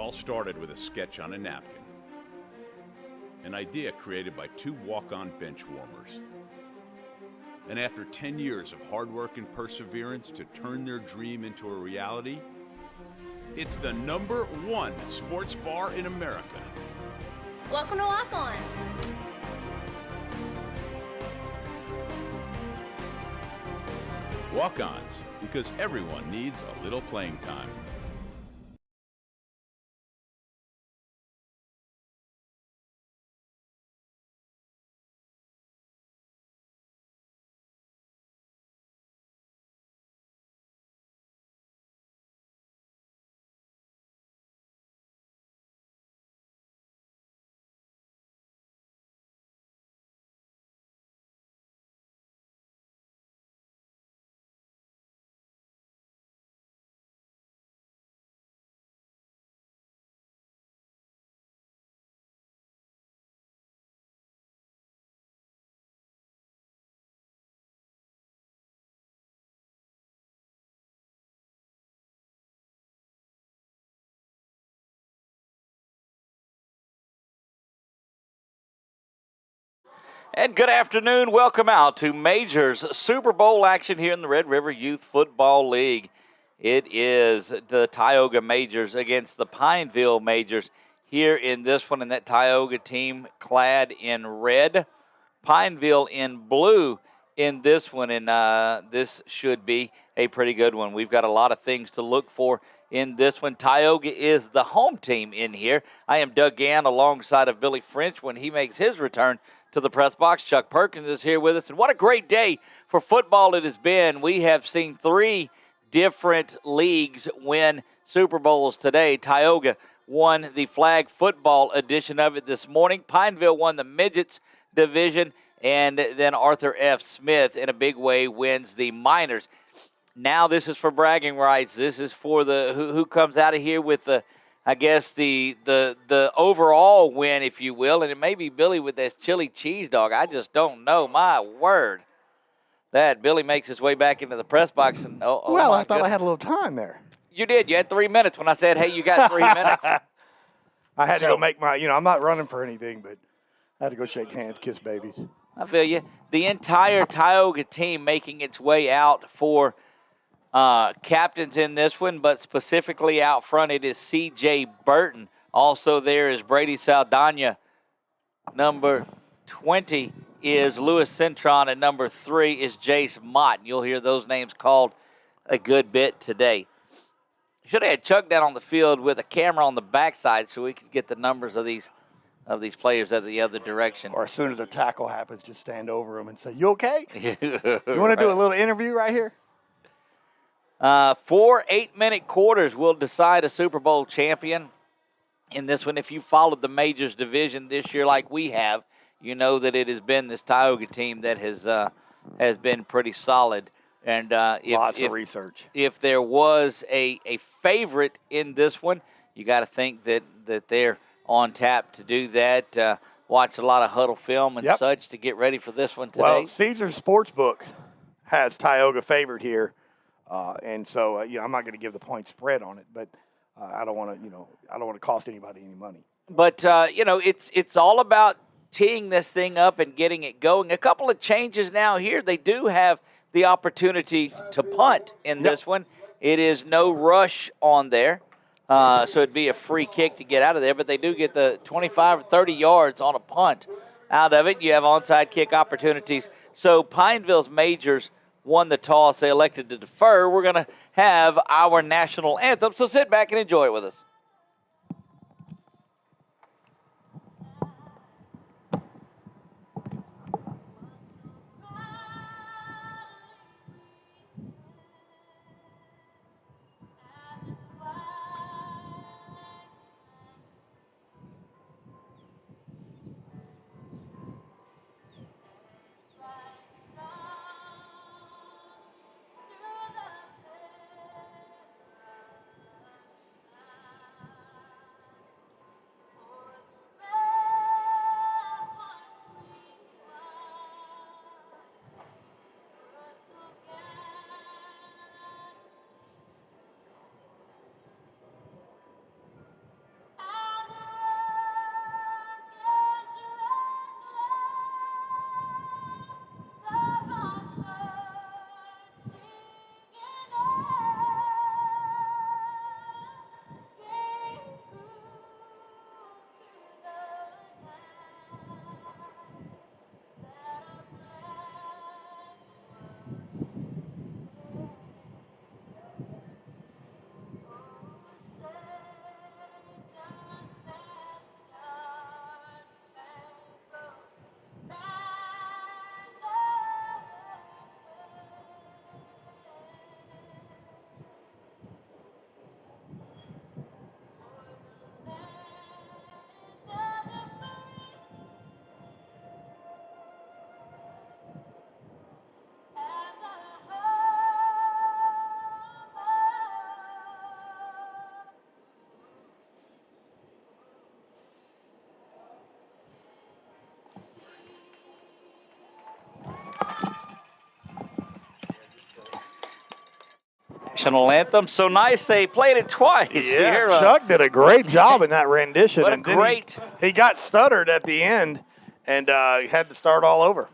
all started with a sketch on a napkin. An idea created by two walk-on bench warmers. And after 10 years of hard work and perseverance to turn their dream into a reality, it's the #1 sports bar in America. Welcome to Walk-On. Walk-ons, because everyone needs a little playing time. And good afternoon. Welcome out to Majors Super Bowl action here in the Red River Youth Football League. It is the Tioga Majors against the Pineville Majors here in this one. And that Tioga team clad in red, Pineville in blue in this one. And this should be a pretty good one. We've got a lot of things to look for in this one. Tioga is the home team in here. I am Doug Gann alongside of Billy French when he makes his return to the press box. Chuck Perkins is here with us, and what a great day for football it has been. We have seen 3 different leagues win Super Bowls today. Tioga won the flag football edition of it this morning. Pineville won the midgets division, and then Arthur F. Smith in a big way wins the minors. Now this is for bragging rights. This is for the who comes out of here with the, I guess, the overall win, if you will, and it may be Billy with that chili cheese dog. I just don't know. My word. That Billy makes his way back into the press box. And well, I thought I had a little time there. You did. You had 3 minutes when I said, hey, you got 3 minutes. I had to go make my, I'm not running for anything, but I had to go shake hands, kiss babies. I feel you. The entire Tioga team making its way out for captains in this one, but specifically out front, it is C.J. Burton. Also there is Brady Saldana. Number 20 is Louis Cintron, and number 3 is Jace Mott. You'll hear those names called a good bit today. Should have had Chuck down on the field with a camera on the backside so we could get the numbers of these players at the other direction. Or as soon as a tackle happens, just stand over them and say, you okay? You want to do a little interview right here? 4 8-minute quarters will decide a Super Bowl champion in this one. If you followed the Majors division this year like we have, you know that it has been this Tioga team that has been pretty solid. And lots of research. If there was a favorite in this one, you got to think that they're on tap to do that. Watch a lot of huddle film and such to get ready for this one today. Well, Caesars Sportsbook has Tioga favored here. And so, I'm not going to give the point spread on it, but I don't want to cost anybody any money. But, it's all about teeing this thing up and getting it going. A couple of changes now here. They do have the opportunity to punt in this one. It is no rush on there, so it'd be a free kick to get out of there, but they do get the 25 or 30 yards on a punt out of it. You have onside kick opportunities. So Pineville's Majors won the toss. They elected to defer. We're going to have our national anthem, so sit back and enjoy it with us. national anthem. So nice they played it twice. Yeah, here. Chuck did a great job in that rendition. What a and then great. He got stuttered at the end and had to start all over.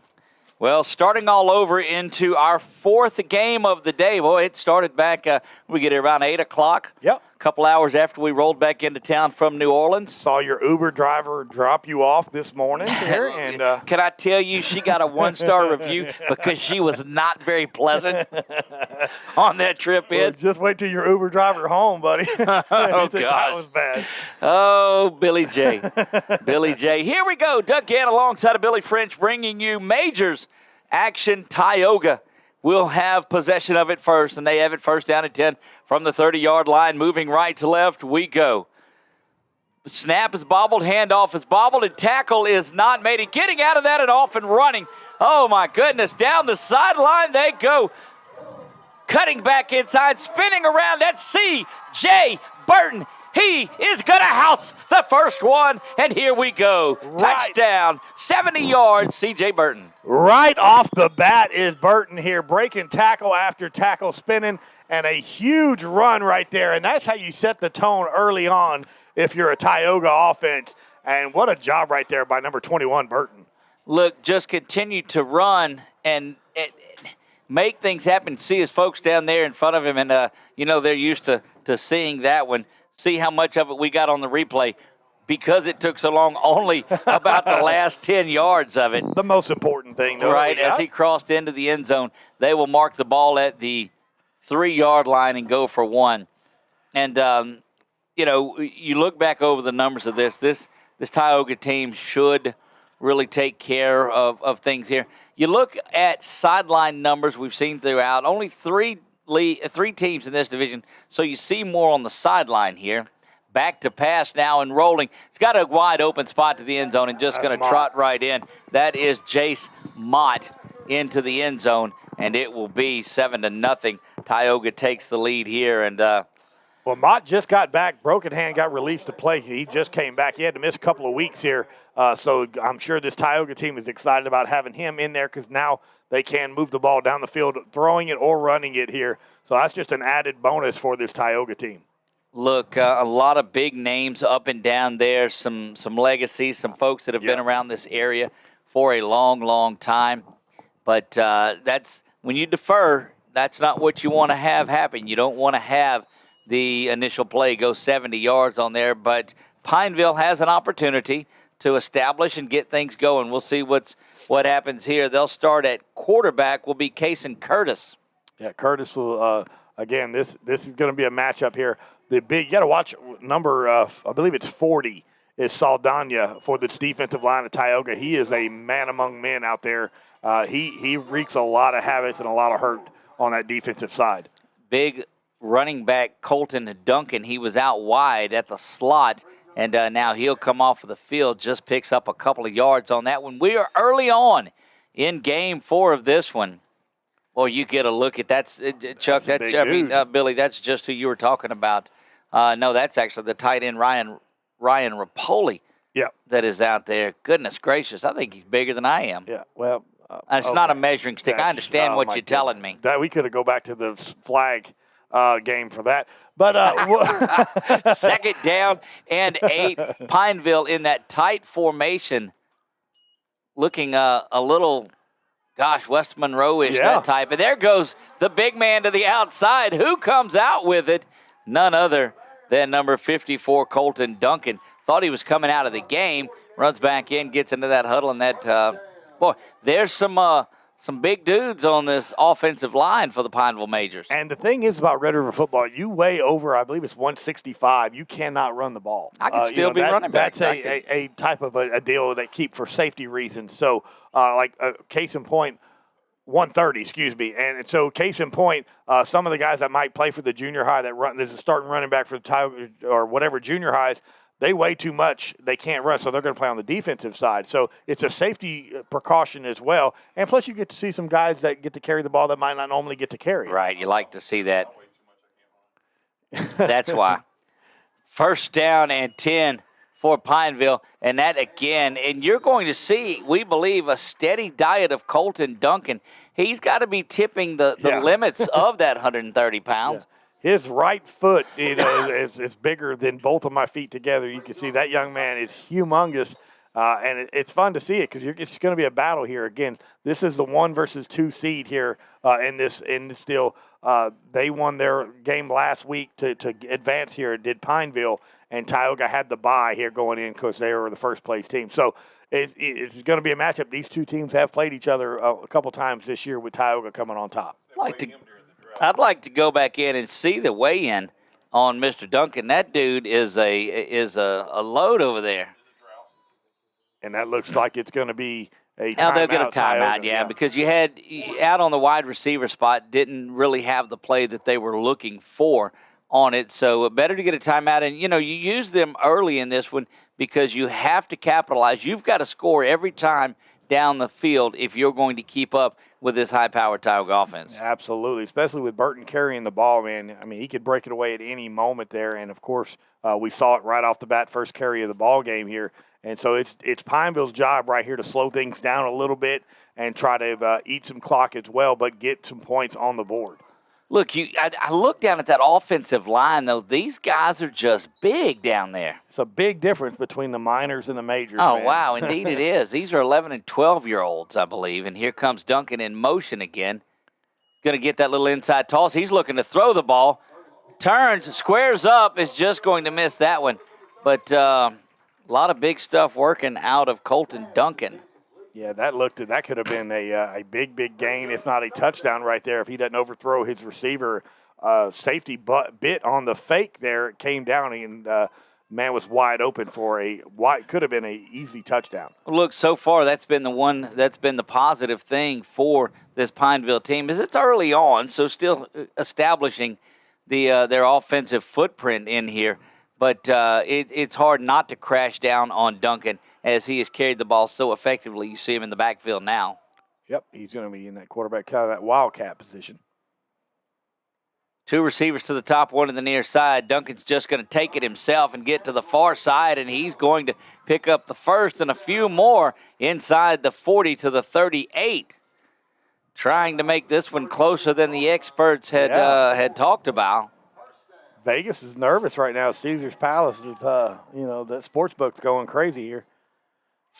Well, starting all over into our fourth game of the day. Boy, it started back, we get around 8 o'clock. Yep. A couple hours after we rolled back into town from New Orleans. Saw your Uber driver drop you off this morning here. And can I tell you, she got a 1-star review because she was not very pleasant on that trip in. Well, just wait till your Uber driver home, buddy. Oh, God. That was bad. Oh, Billy J. Billy J. Here we go. Doug Gann alongside of Billy French bringing you Majors action. Tioga will have possession of it first, and they have it first down and 10 from the 30-yard line. Moving right to left, we go. Snap is bobbled, handoff is bobbled, and tackle is not made. And getting out of that and off and running. Oh, my goodness. Down the sideline they go. Cutting back inside, spinning around. That's C.J. Burton. He is going to house the first one, and here we go. Right. Touchdown, 70 yards, C.J. Burton. Right off the bat is Burton here, breaking tackle after tackle, spinning, and a huge run right there. And that's how you set the tone early on if you're a Tioga offense. And what a job right there by number 21, Burton. Look, just continue to run and make things happen. See his folks down there in front of him, and, they're used to seeing that one. See how much of it we got on the replay. Because it took so long, only about the last 10 yards of it. The most important thing, though. Right, as he crossed into the end zone, they will mark the ball at the 3-yard line and go for one. And, you look back over the numbers of this Tioga team should really take care of things here. You look at sideline numbers we've seen throughout, only three teams in this division, so you see more on the sideline here. Back to pass now and rolling. It's got a wide open spot to the end zone and just going to trot right in. That is Jace Mott into the end zone, and it will be 7-0. Tioga takes the lead here. And well, Mott just got back. Broken hand, got released to play. He just came back. He had to miss a couple of weeks here. So I'm sure this Tioga team is excited about having him in there because now they can move the ball down the field, throwing it or running it here. So that's just an added bonus for this Tioga team. Look, a lot of big names up and down there, some legacies, some folks that have been around this area for a long, long time. But that's when you defer, that's not what you want to have happen. You don't want to have the initial play go 70 yards on there. But Pineville has an opportunity to establish and get things going. We'll see what happens here. They'll start at quarterback. Will be Kason Curtis. Yeah, Curtis will. Again, this is going to be a matchup here. You got to watch number, I believe it's 40, is Saldana for this defensive line of Tioga. He is a man among men out there. He wreaks a lot of havoc and a lot of hurt on that defensive side. Big running back Colton Duncan, he was out wide at the slot, and now he'll come off of the field, just picks up a couple of yards on that one. We are early on in Game 4 of this one. Well, you get a look at that, Chuck. Billy, that's just who you were talking about. No, that's actually the tight end Ryan Rapoli. Yeah, that is out there. Goodness gracious, I think he's bigger than I am. Yeah, well, it's not a measuring stick. I understand what you're telling me. That we could have go back to the flag game for that. But second down and 8. Pineville in that tight formation, looking a little. Gosh, West Monroe-ish, that type. And there goes the big man to the outside. Who comes out with it? None other than number 54, Colton Duncan. Thought he was coming out of the game. Runs back in, gets into that huddle. And that, there's some big dudes on this offensive line for the Pineville Majors. And the thing is about Red River football, you weigh over, I believe it's 165. You cannot run the ball. I can still be running back. That's a type of a deal they keep for safety reasons. So, case in point, 130, excuse me. And so, case in point, some of the guys that might play for the junior high there's a starting running back for the Tiger or whatever junior highs, they weigh too much. They can't run, so they're going to play on the defensive side. So it's a safety precaution as well. And plus, you get to see some guys that get to carry the ball that might not normally get to carry. Right, you like to see that. That's why. First down and 10 for Pineville. And that again, and you're going to see, we believe, a steady diet of Colton Duncan. He's got to be tipping the limits of that 130 pounds. His right foot, is bigger than both of my feet together. You can see that young man is humongous, and it's fun to see it because it's going to be a battle here. Again, this is the 1 versus 2 seed here in this deal. They won their game last week to advance here. It did Pineville, and Tioga had the bye here going in because they were the first-place team. So it's going to be a matchup. These two teams have played each other a couple times this year with Tioga coming on top. I'd like to go back in and see the weigh-in on Mr. Duncan. That dude is a load over there. And that looks like it's going to be a timeout. Now they'll get a timeout, Tioga, yeah, because you had out on the wide receiver spot, didn't really have the play that they were looking for on it. So better to get a timeout. And, you use them early in this one because you have to capitalize. You've got to score every time down the field if you're going to keep up with this high-powered Tioga offense. Absolutely, especially with Burton carrying the ball, man. I mean, he could break it away at any moment there. And, of course, we saw it right off the bat, first carry of the ball game here. And so it's Pineville's job right here to slow things down a little bit and try to eat some clock as well, but get some points on the board. Look, I look down at that offensive line, though. These guys are just big down there. It's a big difference between the minors and the majors. Oh, man. wow, indeed it is. These are 11 and 12-year-olds, I believe. And here comes Duncan in motion again. Going to get that little inside toss. He's looking to throw the ball. Turns, squares up, is just going to miss that one. But a lot of big stuff working out of Colton Duncan. Yeah, that could have been a big gain, if not a touchdown right there, if he doesn't overthrow his receiver. Safety bit on the fake there. It came down, and man was wide open for could have been an easy touchdown. Look, so far that's been the positive thing for this Pineville team is it's early on, so still establishing their offensive footprint in here. But it's hard not to crash down on Duncan as he has carried the ball so effectively. You see him in the backfield now. Yep, he's going to be in that quarterback, kind of that wildcat position. 2 receivers to the top, 1 in the near side. Duncan's just going to take it himself and get to the far side, and he's going to pick up the first and a few more inside the 40 to the 38. Trying to make this one closer than the experts had talked about. Vegas is nervous right now. Caesar's Palace is, that sports book's going crazy here.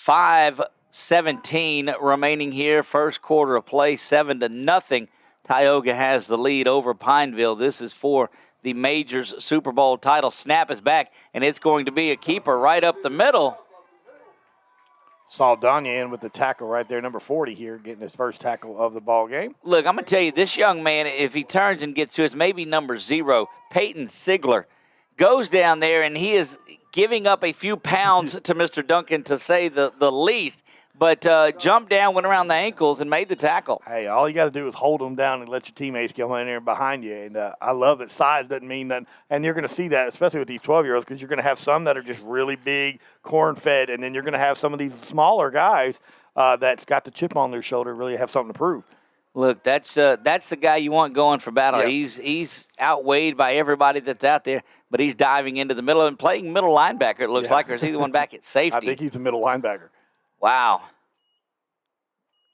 5:17 remaining here. First quarter of play, 7-0. Tioga has the lead over Pineville. This is for the Majors Super Bowl title. Snap is back, and it's going to be a keeper right up the middle. Saldana in with the tackle right there, number 40 here, getting his first tackle of the ball game. Look, I'm going to tell you, this young man, if he turns and gets to us, maybe number 0, Peyton Sigler, goes down there, and he is giving up a few pounds to Mr. Duncan, to say the least, but jumped down, went around the ankles, and made the tackle. Hey, all you got to do is hold them down and let your teammates come in there behind you. And I love that size doesn't mean nothing. And you're going to see that, especially with these 12-year-olds, because you're going to have some that are just really big, corn-fed, and then you're going to have some of these smaller guys that's got the chip on their shoulder really have something to prove. Look, that's the guy you want going for battle. Yep. He's outweighed by everybody that's out there, but he's diving into the middle and playing middle linebacker, it looks like, or is he the one back at safety? I think he's a middle linebacker. Wow.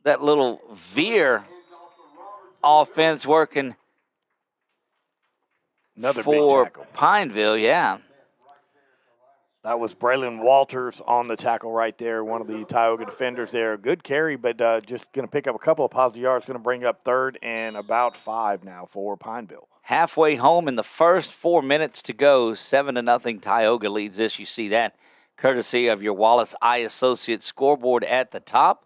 That little veer offense working Another for big tackle. Pineville, yeah. That was Braylon Walters on the tackle right there, one of the Tioga defenders there. Good carry, but just going to pick up a couple of positive yards, going to bring up 3rd and about 5 now for Pineville. Halfway home in the first 4 minutes to go, 7-0 Tioga leads this. You see that courtesy of your Wallace Eye Associates scoreboard at the top.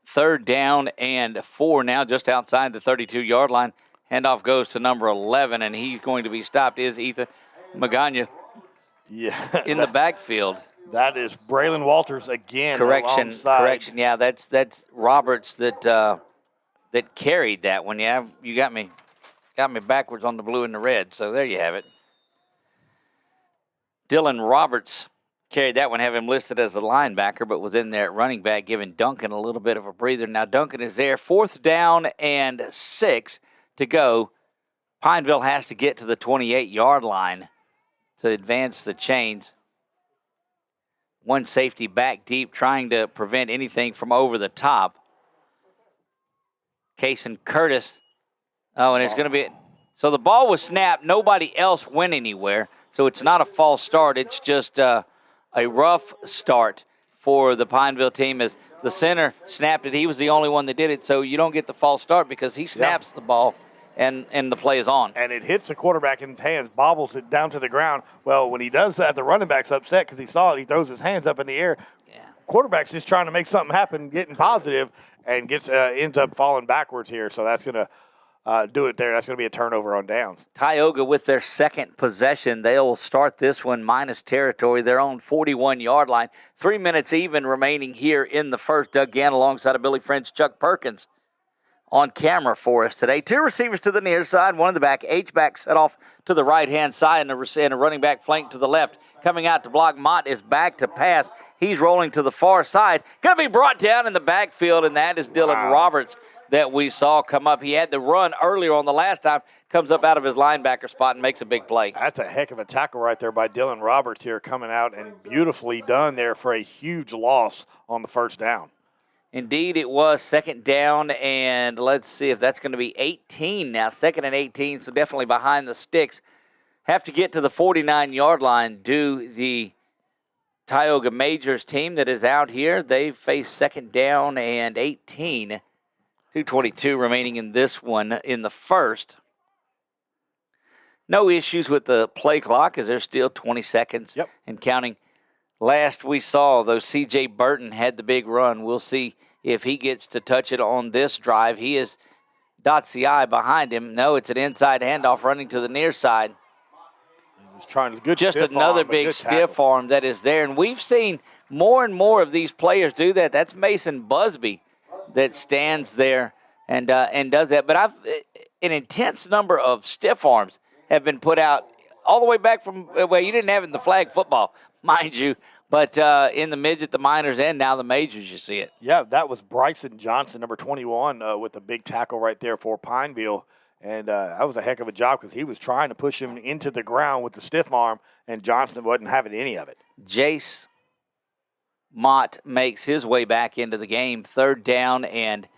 3rd down and 4 now, just outside the 32-yard line. Handoff goes to number 11, and he's going to be stopped. Is Ethan Magana in the backfield. That is Braylon Walters again. Correction. Yeah, that's Roberts that carried that one. Yeah, you got me backwards on the blue and the red. So there you have it. Dylan Roberts carried that one, have him listed as a linebacker, but was in there at running back, giving Duncan a little bit of a breather. Now Duncan is there. 4th down and 6 to go. Pineville has to get to the 28-yard line to advance the chains. One safety back deep, trying to prevent anything from over the top. Cason Curtis. Oh, and it's going to be So the ball was snapped. Nobody else went anywhere. So it's not a false start. It's just a rough start for the Pineville team as the center snapped it. He was the only one that did it. So you don't get the false start because he snaps the ball and the play is on. And it hits the quarterback in his hands, bobbles it down to the ground. Well, when he does that, the running back's upset because he saw it. He throws his hands up in the air. Yeah. Quarterback's just trying to make something happen, getting positive, and ends up falling backwards here. So that's going to do it there. That's going to be a turnover on downs. Tioga with their second possession. They'll start this one minus territory. Their own 41-yard line. 3 minutes even remaining here in the first. Doug Gann alongside of Billy French, Chuck Perkins on camera for us today. 2 receivers to the near side, 1 in the back. H-back set off to the right-hand side and a running back flank to the left. Coming out to block, Mott is back to pass. He's rolling to the far side. Going to be brought down in the backfield, and that is Dylan Roberts that we saw come up. He had the run earlier on the last time, comes up out of his linebacker spot and makes a big play. That's a heck of a tackle right there by Dylan Roberts here coming out, and beautifully done there for a huge loss on the first down. Indeed, it was second down, and let's see if that's going to be 18 now. 2nd and 18, so definitely behind the sticks. Have to get to the 49-yard line. Do the Tioga Majors team that is out here. They face 2nd down and 18. 2:22 remaining in this one in the first. No issues with the play clock as there's still 20 seconds and counting. Last we saw, though, C.J. Burton had the big run. We'll see if he gets to touch it on this drive. He is dots the I behind him. No, it's an inside handoff running to the near side. He was trying to good just stiff another arm, big stiff arm that is there. And we've seen more and more of these players do that. That's Mason Busby that stands there and does that. But an intense number of stiff arms have been put out all the way back from, well, you didn't have it in the flag football, mind you, but in the midget, the minors, and now the majors, you see it. Yeah, that was Bryson Johnson, number 21, with the big tackle right there for Pineville. And that was a heck of a job because he was trying to push him into the ground with the stiff arm, and Johnson wasn't having any of it. Jace Mott makes his way back into the game. 3rd down and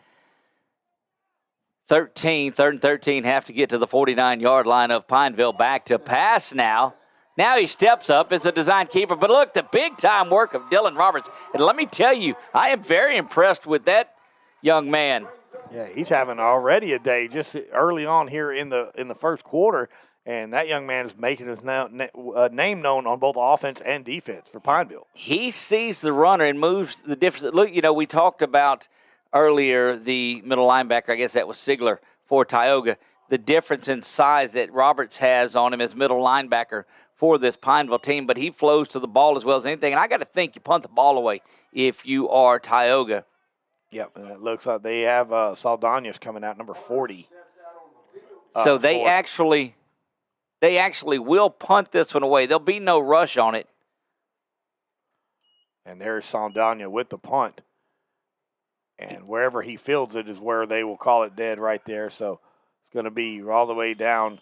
13. 3rd and 13, have to get to the 49-yard line of Pineville. Back to pass now. Now he steps up as a design keeper. But look, the big-time work of Dylan Roberts. And let me tell you, I am very impressed with that young man. Yeah, he's having already a day just early on here in the first quarter. And that young man is making his name known on both offense and defense for Pineville. He sees the runner and moves the difference. Look, we talked about earlier the middle linebacker, I guess that was Sigler for Tioga, the difference in size that Roberts has on him as middle linebacker for this Pineville team, but he flows to the ball as well as anything. And I got to think you punt the ball away if you are Tioga. Yep, and it looks like they have Saldana's coming out, number 40. So they actually will punt this one away. There'll be no rush on it. And there's Saldana with the punt. And wherever he fields it is where they will call it dead right there. So it's going to be all the way down.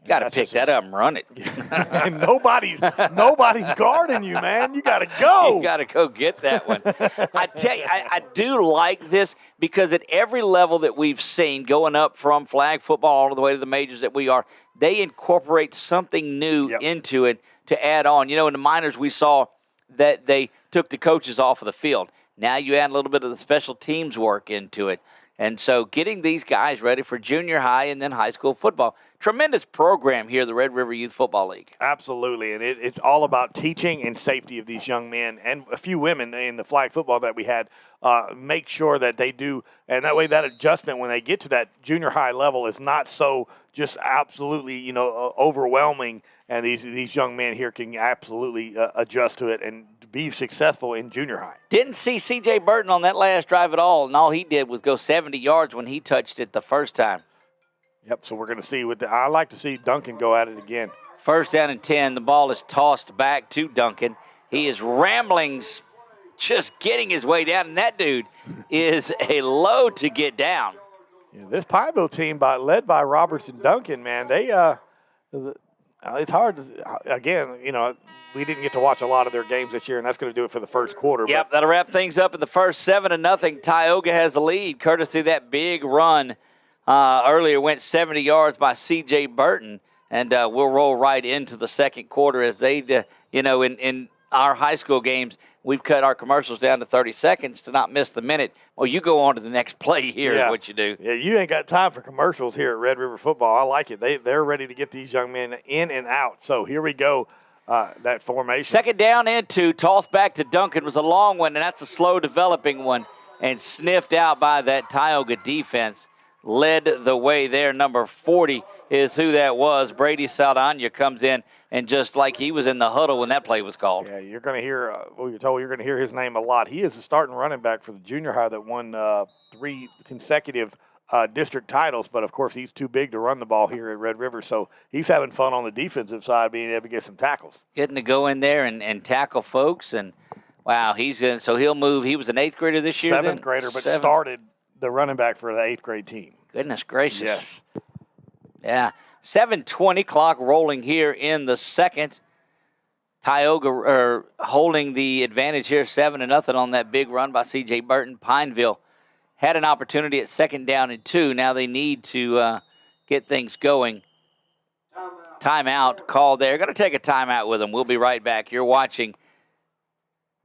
You got to pick that up and run it. And nobody's guarding you, man. You got to go. You got to go get that one. I tell you, I do like this because at every level that we've seen, going up from flag football all the way to the majors that we are, they incorporate something new into it to add on. In the minors we saw that they took the coaches off of the field. Now you add a little bit of the special teams work into it. And so getting these guys ready for junior high and then high school football. Tremendous program here, the Red River Youth Football League. Absolutely, and it's all about teaching and safety of these young men and a few women in the flag football that we had. Make sure that they do, and that way that adjustment when they get to that junior high level is not so just absolutely, overwhelming, and these young men here can absolutely adjust to it and be successful in junior high. Didn't see C.J. Burton on that last drive at all, and all he did was go 70 yards when he touched it the first time. Yep, so we're going to see I like to see Duncan go at it again. 1st down and 10. The ball is tossed back to Duncan. He is rambling, just getting his way down, and that dude is a load to get down. This Pineville team, led by Roberts and Duncan, man, it's hard to, again, we didn't get to watch a lot of their games this year, and that's going to do it for the first quarter. Yep, that'll wrap things up in the first. 7-0. Tioga has the lead, courtesy of that big run earlier went 70 yards by C.J. Burton, and we'll roll right into the second quarter as they, in our high school games, we've cut our commercials down to 30 seconds to not miss the minute. Well, you go on to the next play here is what you do. Yeah, you ain't got time for commercials here at Red River Football. I like it. They're ready to get these young men in and out. So here we go, that formation. Second down and 2, toss back to Duncan was a long one, and that's a slow developing one, and sniffed out by that Tioga defense. Led the way there. Number 40 is who that was. Brady Saldana comes in, and just like he was in the huddle when that play was called. Yeah, you're going to hear, you're told you're going to hear his name a lot. He is the starting running back for the junior high that won 3 consecutive district titles, but of course he's too big to run the ball here at Red River, so he's having fun on the defensive side being able to get some tackles. Getting to go in there and tackle folks, and wow, so he'll move. He was an 8th grader this year. 7th grader, but started the running back for the 8th grade team. Goodness gracious. Yes. Yeah. 7:20 clock rolling here in the second. Tioga holding the advantage here, 7-0 on that big run by C.J. Burton. Pineville had an opportunity at second down and 2. Now they need to get things going. Timeout called there. Going to take a timeout with them. We'll be right back. You're watching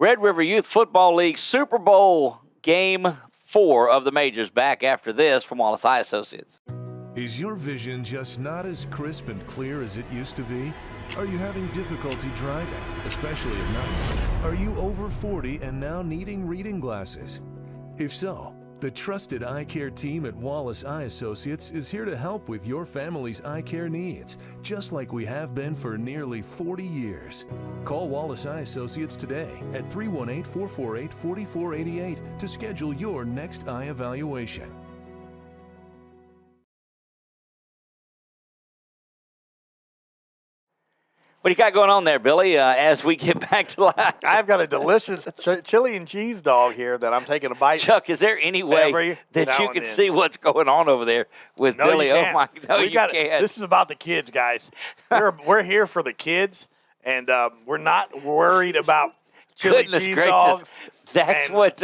Red River Youth Football League Super Bowl Game 4 of the Majors. Back after this from Wallace Eye Associates. Is your vision just not as crisp and clear as it used to be? Are you having difficulty driving, especially at night? Are you over 40 and now needing reading glasses? If so, the trusted eye care team at Wallace Eye Associates is here to help with your family's eye care needs, just like we have been for nearly 40 years. Call Wallace Eye Associates today at 318-448-4488 to schedule your next eye evaluation. What do you got going on there, Billy, as we get back to life? I've got a delicious chili and cheese dog here that I'm taking a bite. Chuck, is there any way that you can see what's going on over there with Billy? You can't. Oh, my, no, you can't. This is about the kids, guys. We're here for the kids, and we're not worried about chili cheese dogs. That's what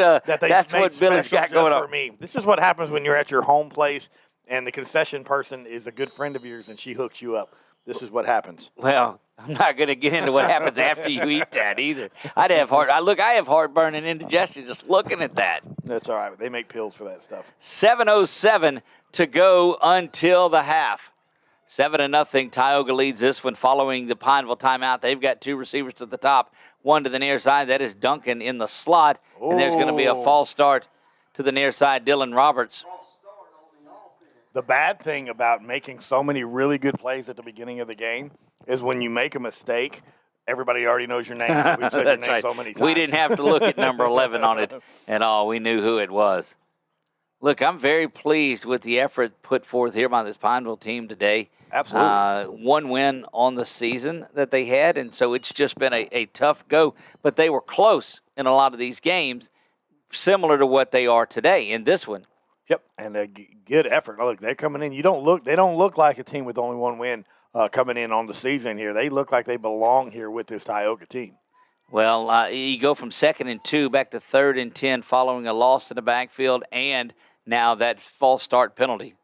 Billy's got going on. For me. This is what happens when you're at your home place, and the concession person is a good friend of yours, and she hooks you up. This is what happens. Well, I'm not going to get into what happens after you eat that either. I have heartburn and indigestion just looking at that. That's all right. They make pills for that stuff. 7:07 to go until the half. 7-0. Tioga leads this one following the Pineville timeout. They've got 2 receivers to the top, 1 to the near side. That is Duncan in the slot. And there's going to be a false start to the near side, Dylan Roberts. The bad thing about making so many really good plays at the beginning of the game is when you make a mistake, everybody already knows your name. We've said your name so many times. We didn't have to look at number 11 on it at all. We knew who it was. Look, I'm very pleased with the effort put forth here by this Pineville team today. Absolutely. 1 win on the season that they had, and so it's just been a tough go. But they were close in a lot of these games, similar to what they are today in this one. Yep, and a good effort. Look, they're coming in. They don't look like a team with only 1 win coming in on the season here. They look like they belong here with this Tioga team. Well, you go from 2nd and 2 back to 3rd and 10 following a loss in the backfield and now that false start penalty.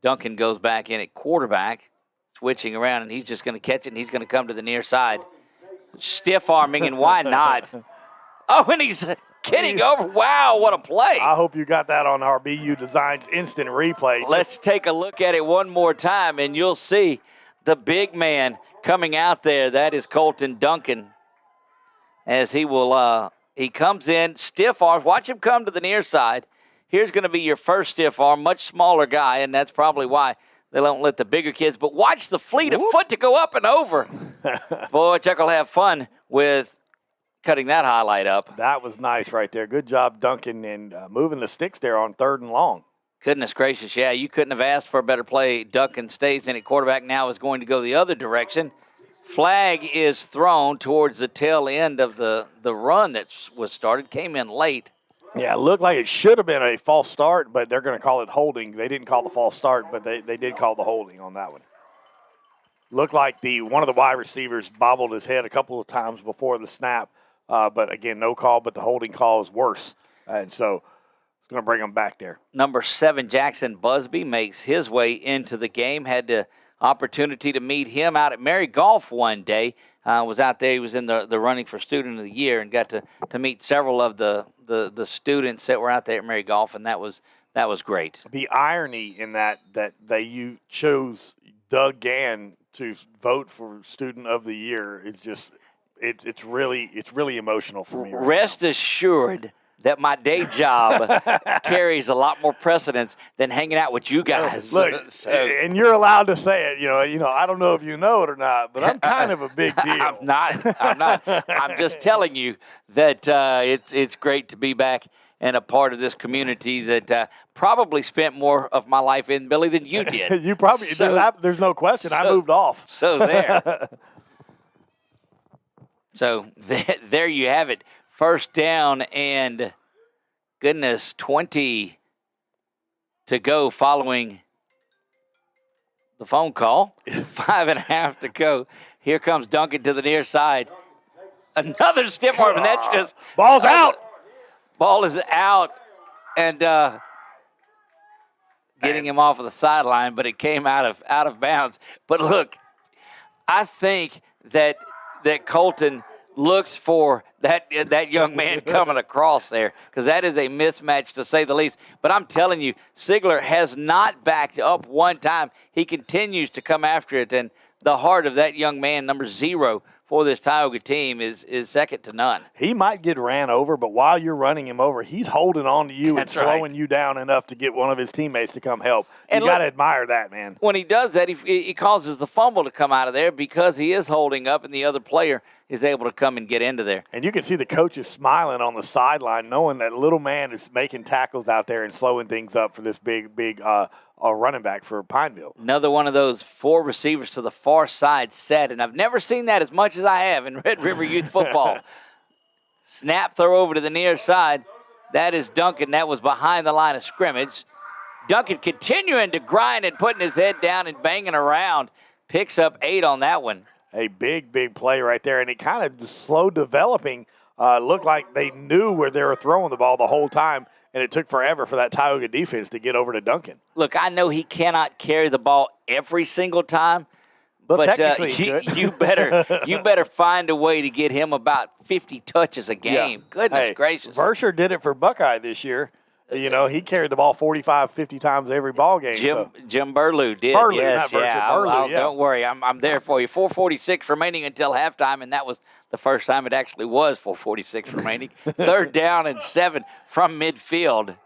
Duncan goes back in at quarterback, switching around, and he's just going to catch it, and he's going to come to the near side. Stiff arming, and why not? Oh, and he's kidding over. Wow, what a play. I hope you got that on our BU Designs instant replay. Let's take a look at it one more time, and you'll see the big man coming out there. That is Colton Duncan. As he comes in, stiff arms. Watch him come to the near side. Here's going to be your first stiff arm, much smaller guy, and that's probably why they don't let the bigger kids. But watch the fleet of foot to go up and over. Boy, Chuck will have fun with cutting that highlight up. That was nice right there. Good job, Duncan, and moving the sticks there on 3rd and long. Goodness gracious, yeah, you couldn't have asked for a better play. Duncan stays in at quarterback, now is going to go the other direction. Flag is thrown towards the tail end of the run that was started, came in late. Yeah, it looked like it should have been a false start, but they're going to call it holding. They didn't call the false start, but they did call the holding on that one. Looked like one of the wide receivers bobbled his head a couple of times before the snap, but again, no call, but the holding call is worse. And so it's going to bring them back there. Number 7, Jackson Busby, makes his way into the game. Had the opportunity to meet him out at Mary Golf one day. Was out there. He was in the running for Student of the Year and got to meet several of the students that were out there at Mary Golf, and that was great. The irony in that you chose Doug Gann to vote for Student of the Year is just it's really emotional for me. Rest assured that my day job carries a lot more precedence than hanging out with you guys. Look, and you're allowed to say it. You know. I don't know if you know it or not, but I'm kind of a big deal. I'm not. I'm just telling you that it's great to be back and a part of this community that probably spent more of my life in, Billy, than you did. You probably. There's no question. I moved off. So there. So there you have it. First down and, 20 to go following the phone call. 5.5 to go. Here comes Duncan to the near side. Another stiff arm, and that's just – ball's out. Ball is out, and getting him off of the sideline, but it came out of bounds. But look, I think that Colton looks for that young man coming across there, because that is a mismatch to say the least. But I'm telling you, Sigler has not backed up one time. He continues to come after it, and the heart of that young man, number 0 for this Tioga team, is second to none. He might get ran over, but while you're running him over, he's holding on to you and slowing you down enough to get one of his teammates to come help. You got to admire that, man. When he does that, he causes the fumble to come out of there because he is holding up, and the other player is able to come and get into there. And you can see the coaches smiling on the sideline, knowing that little man is making tackles out there and slowing things up for this big running back for Pineville. Another one of those 4 receivers to the far side set, and I've never seen that as much as I have in Red River Youth football. Snap throw over to the near side. That is Duncan. That was behind the line of scrimmage. Duncan continuing to grind and putting his head down and banging around. Picks up 8 on that one. A big play right there, and it kind of just slow developing. Looked like they knew where they were throwing the ball the whole time, and it took forever for that Tioga defense to get over to Duncan. Look, I know he cannot carry the ball every single time, but you better find a way to get him about 50 touches a game. Yeah. Goodness gracious. Versher did it for Buckeye this year. You know, he carried the ball 45, 50 times every ball game. Jim Burlew did. Burlew, yes, not Versher, Burlew, yeah. Don't worry, I'm there for you. 4:46 remaining until halftime, and that was the first time it actually was 4:46 remaining. 3rd down and 7 from midfield.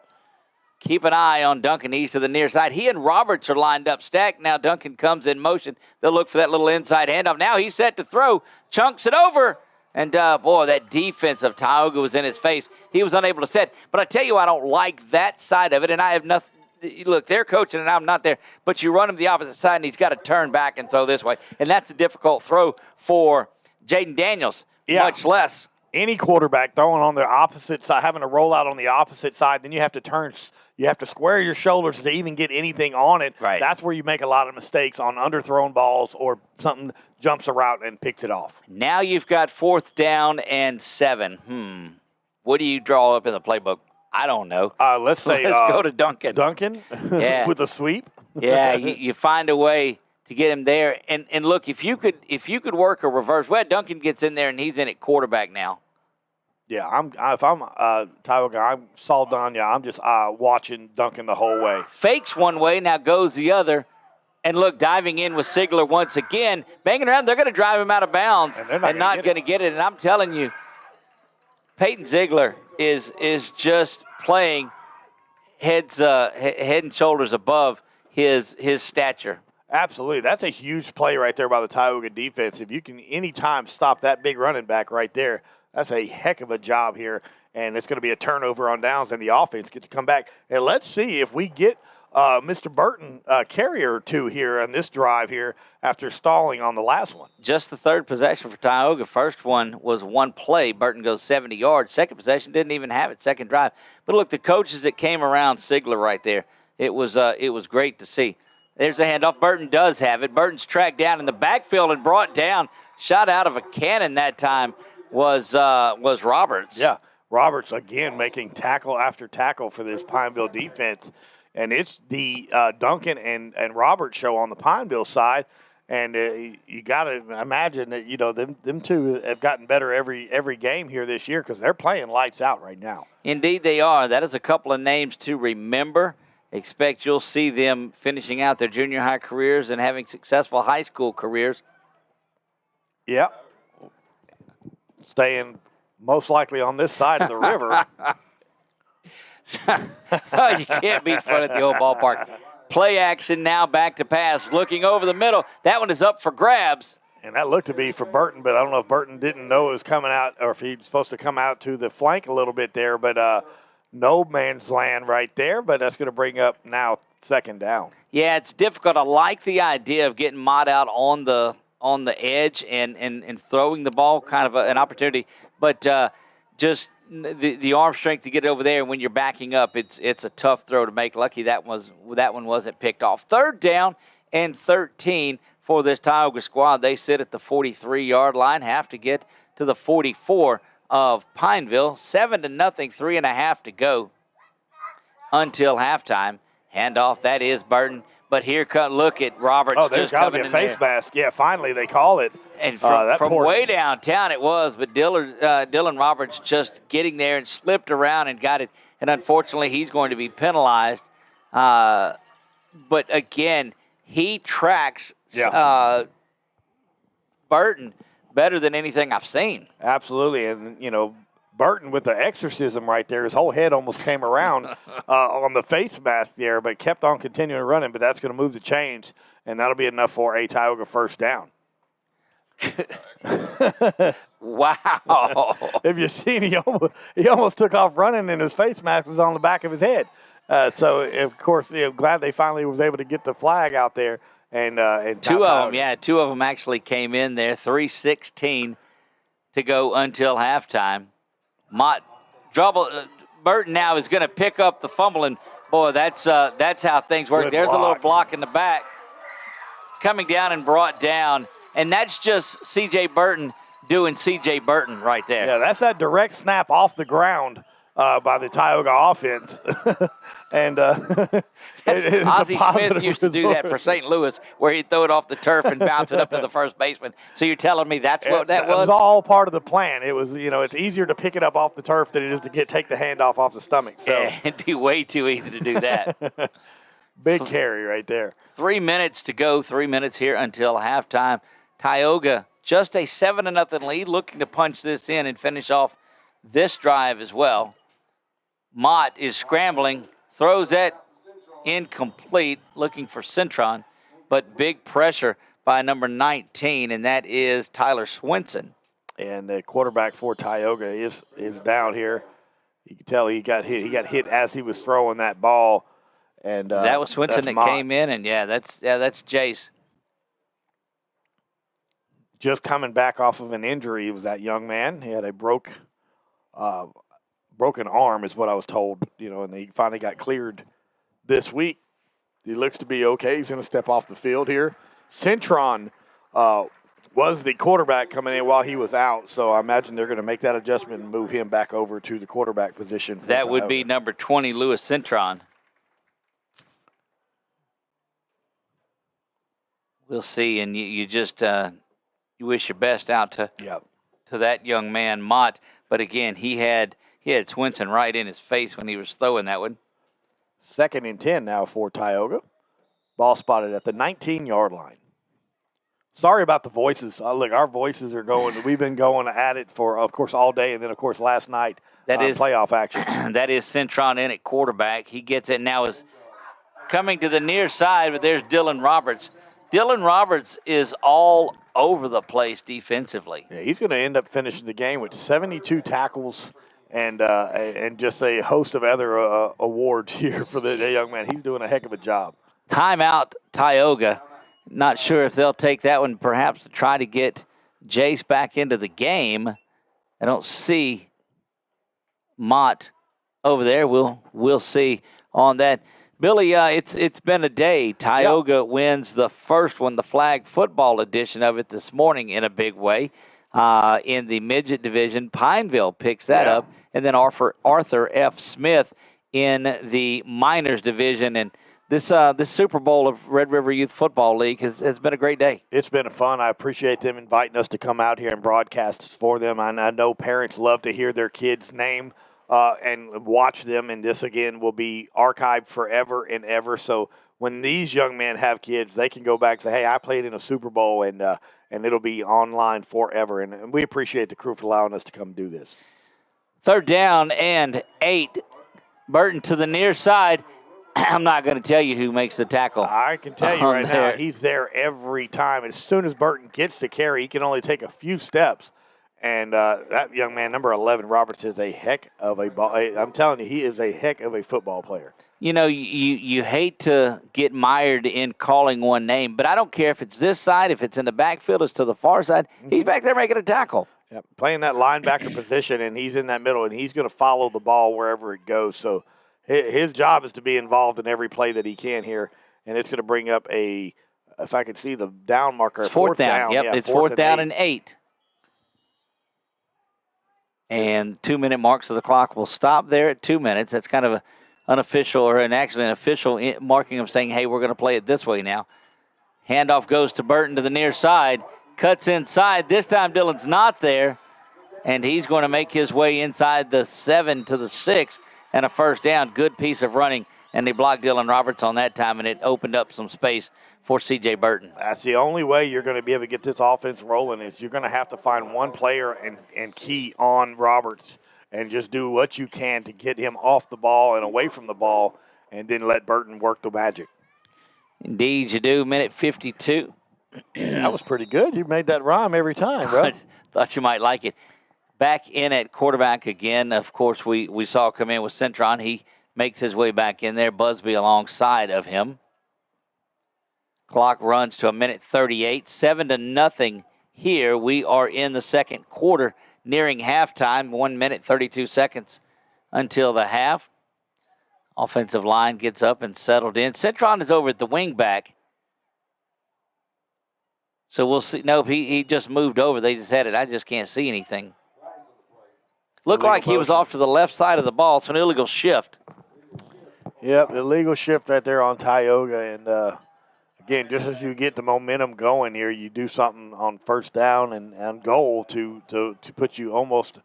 Keep an eye on Duncan. He's to the near side. He and Roberts are lined up stacked. Now Duncan comes in motion. They'll look for that little inside handoff. Now he's set to throw. Chunks it over. And, boy, that defense of Tioga was in his face. He was unable to set. But I tell you, I don't like that side of it, and I have nothing. Look, they're coaching, and I'm not there. But you run him the opposite side, and he's got to turn back and throw this way. And that's a difficult throw for Jaden Daniels, much less. Any quarterback throwing on the opposite side, having to roll out on the opposite side, then you have to turn. You have to square your shoulders to even get anything on it. Right. That's where you make a lot of mistakes on underthrown balls or jumps a route and picks it off. Now you've got 4th down and 7. What do you draw up in the playbook? I don't know. Let's go to Duncan. Duncan with a sweep. Yeah, you find a way to get him there. And look, if you could work a reverse, Duncan gets in there and he's in at quarterback now. Yeah, if I'm Tioga, I'm Saldana. I'm just watching Duncan the whole way. Fakes one way, now goes the other. And look, diving in with Sigler once again. Banging around, they're going to drive him out of bounds and not going to get it. And I'm telling you, Peyton Ziegler is just playing head and shoulders above his stature. Absolutely. That's a huge play right there by the Tioga defense. If you can anytime stop that big running back right there, that's a heck of a job here, and it's going to be a turnover on downs, and the offense gets to come back. And let's see if we get Mr. Burton carrier or 2 here on this drive here after stalling on the last one. Just the 3rd possession for Tioga. First one was 1 play. Burton goes 70 yards. Second possession didn't even have it. Second drive. But look, the coaches that came around Sigler right there, it was great to see. There's a handoff. Burton does have it. Burton's tracked down in the backfield and brought down. Shot out of a cannon that time was Roberts. Yeah. Roberts, again, making tackle after tackle for this Pineville defense. And it's the Duncan and Roberts show on the Pineville side. And you got to imagine that, them two have gotten better every game here this year because they're playing lights out right now. Indeed they are. That is a couple of names to remember. Expect you'll see them finishing out their junior high careers and having successful high school careers. Yeah. Staying most likely on this side of the river. You can't beat fun at the old ballpark. Play action now, back to pass, looking over the middle. That one is up for grabs. And that looked to be for Burton, but I don't know if Burton didn't know it was coming out or if he's supposed to come out to the flank a little bit there. But no man's land right there, but that's going to bring up now second down. Yeah, it's difficult. I like the idea of getting Mott out on the edge and throwing the ball, kind of an opportunity. But just the arm strength to get over there when you're backing up, it's a tough throw to make. Lucky that one wasn't picked off. Third down and 13 for this Tioga squad. They sit at the 43-yard line, have to get to the 44 of Pineville. 7-0, 3.5 to go until halftime. Handoff, that is Burton. But here, look at Roberts. Oh, there's got to be a face mask. Yeah, finally they call it. And from way downtown it was, but Dylan Roberts just getting there and slipped around and got it. And unfortunately, he's going to be penalized. But again, he tracks Burton better than anything I've seen. Absolutely. And, Burton with the exorcism right there, his whole head almost came around on the face mask there, but kept on continuing running. But that's going to move the chains, and that'll be enough for a Tioga first down. Wow. If you seen, he almost took off running, and his face mask was on the back of his head. So, of course, glad they finally was able to get the flag out there. And two of them actually came in there. 3:16 to go until halftime. Burton now is going to pick up the fumble, and boy, that's how things work. There's a little block in the back, coming down and brought down, and that's just C.J. Burton doing C.J. Burton right there. Yeah, that's that direct snap off the ground by the Tioga offense. And Ozzie Smith used to do that for St. Louis, where he'd throw it off the turf and bounce it up to the first baseman. So you're telling me that's what that was? It was all part of the plan. It was, it's easier to pick it up off the turf than it is to take the handoff off the stomach. So it'd be way too easy to do that. Big carry right there. 3 minutes to go. 3 minutes here until halftime. Tioga just a 7-0 lead, looking to punch this in and finish off this drive as well. Mott is scrambling, throws that incomplete, looking for Centron, but big pressure by number 19, and that is Tyler Swinson. And the quarterback for Tioga is down here. You can tell he got hit. He got hit as he was throwing that ball. And that was Swinson that came in, and that's Jace. Just coming back off of an injury was that young man. He had a broken arm is what I was told, and he finally got cleared this week. He looks to be okay. He's going to step off the field here. Centron was the quarterback coming in while he was out, so I imagine they're going to make that adjustment and move him back over to the quarterback position. That would be number 20, Lewis Centron. We'll see, and you just you wish your best out to that young man, Mott. But again, he had Swinson right in his face when he was throwing that one. 2nd and 10 now for Tioga. Ball spotted at the 19-yard line. Sorry about the voices. Look, our voices are going. We've been going at it for, of course, all day, and then, of course, last night, playoff action. That is Centron in at quarterback. He gets it now, is coming to the near side, but there's Dylan Roberts. Dylan Roberts is all over the place defensively. Yeah, he's going to end up finishing the game with 72 tackles and just a host of other awards here for the young man. He's doing a heck of a job. Timeout, Tioga. Not sure if they'll take that one, perhaps to try to get Jace back into the game. I don't see Mott over there. We'll see on that. Billy, it's been a day. Tioga wins the first one, the flag football edition of it this morning in a big way. in the midget division. Pineville picks that up. And then Arthur F. Smith in the minors division. And this Super Bowl of Red River Youth Football League has been a great day. It's been fun. I appreciate them inviting us to come out here and broadcast for them. I know parents love to hear their kids' name and watch them, and this, again, will be archived forever and ever. So when these young men have kids, they can go back and say, hey, I played in a Super Bowl, and it'll be online forever. And we appreciate the crew for allowing us to come do this. 3rd down and 8. Burton to the near side. I'm not going to tell you who makes the tackle. I can tell you right now, he's there every time. As soon as Burton gets the carry, he can only take a few steps. And that young man, number 11, Roberts, is a heck of a ball. I'm telling you, he is a heck of a football player. You know, you hate to get mired in calling one name, but I don't care if it's this side, if it's in the backfield, it's to the far side. He's back there making a tackle. Yeah, playing that linebacker position, and he's in that middle, and he's going to follow the ball wherever it goes. So his job is to be involved in every play that he can here, and it's going to bring up if I could see the down marker. It's 4th down. Yep, it's 4th down and 8. And 2-minute mark, so the clock will stop there at 2 minutes. That's kind of an unofficial or an official marking of saying, hey, we're going to play it this way now. Handoff goes to Burton to the near side. Cuts inside. This time Dillon's not there. And he's going to make his way inside the 7 to the 6. And a 1st down. Good piece of running. And they blocked Dylan Roberts on that time, and it opened up some space for C.J. Burton. That's the only way you're going to be able to get this offense rolling is you're going to have to find one player and key on Roberts and just do what you can to get him off the ball and away from the ball and then let Burton work the magic. Indeed, you do. Minute 52. That was pretty good. You made that rhyme every time, bro. Thought you might like it. Back in at quarterback again. Of course, we saw come in with Centron. He makes his way back in there. Busby alongside of him. Clock runs to a minute 38. 7-0 here. We are in the second quarter, nearing halftime. 1 minute, 32 seconds until the half. Offensive line gets up and settled in. Centron is over at the wing back. So we'll see. Nope, he just moved over. They just had it. I just can't see anything. Looked like he was off to the left side of the ball. So an illegal shift. Yep, illegal shift right there on Tioga. And, again, just as you get the momentum going here, you do something on 1st down and goal to put you almost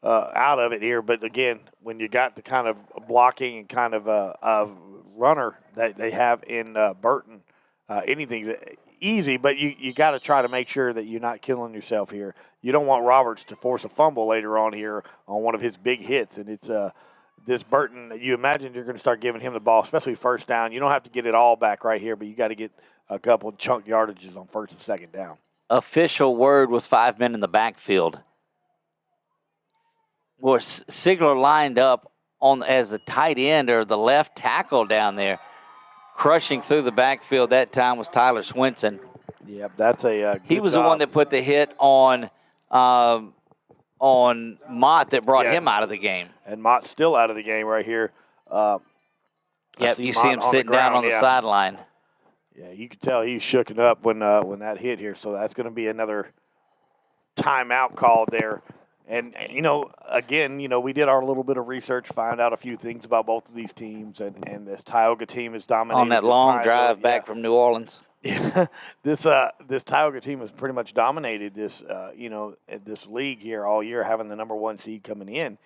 out of it here. But, again, when you got the kind of blocking and kind of runner that they have in Burton, anything easy, but you got to try to make sure that you're not killing yourself here. You don't want Roberts to force a fumble later on here on one of his big hits, and it's this Burton, you imagine you're going to start giving him the ball, especially 1st down. You don't have to get it all back right here, but you got to get a couple chunk yardages on 1st and 2nd down. Official word with 5 men in the backfield. Was Sigler lined up as the tight end or the left tackle down there. Crushing through the backfield that time was Tyler Swinson. Yep, that's a good He was job. the one that put the hit on Mott that brought him out of the game. And Mott's still out of the game right here. Yep, you see him sitting down on the sideline. Yeah, you could tell he's shooken up when that hit here. So that's going to be another timeout called there. And, again, we did our little bit of research, find out a few things about both of these teams. And this Tioga team is dominating. On that long drive back from New Orleans. Yeah, this Tioga team has pretty much dominated this, this league here all year, having the number 1 seed coming in.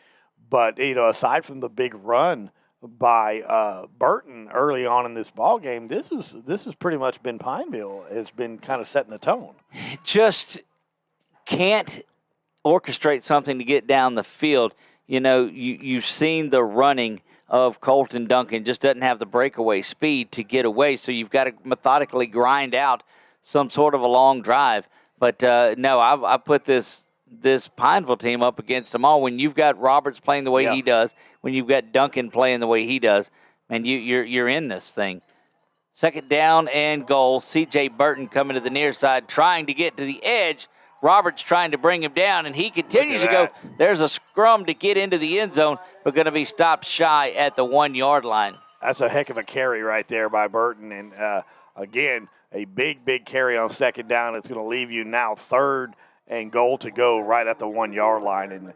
But, aside from the big run by Burton early on in this ball game, this has pretty much been Pineville has been kind of setting the tone. Just can't orchestrate something to get down the field. You've seen the running of Colton Duncan, just doesn't have the breakaway speed to get away, so you've got to methodically grind out some sort of a long drive. But no, I put this Pineville team up against them all. When you've got Roberts playing the way he does, when you've got Duncan playing the way he does, man, you're in this thing. 2nd down and goal. C.J. Burton coming to the near side, trying to get to the edge. Roberts trying to bring him down, and he continues to go. There's a scrum to get into the end zone, but going to be stopped shy at the 1-yard line. That's a heck of a carry right there by Burton. And, again, a big carry on 2nd down. It's going to leave you now 3rd and goal to go right at the 1 yard line. And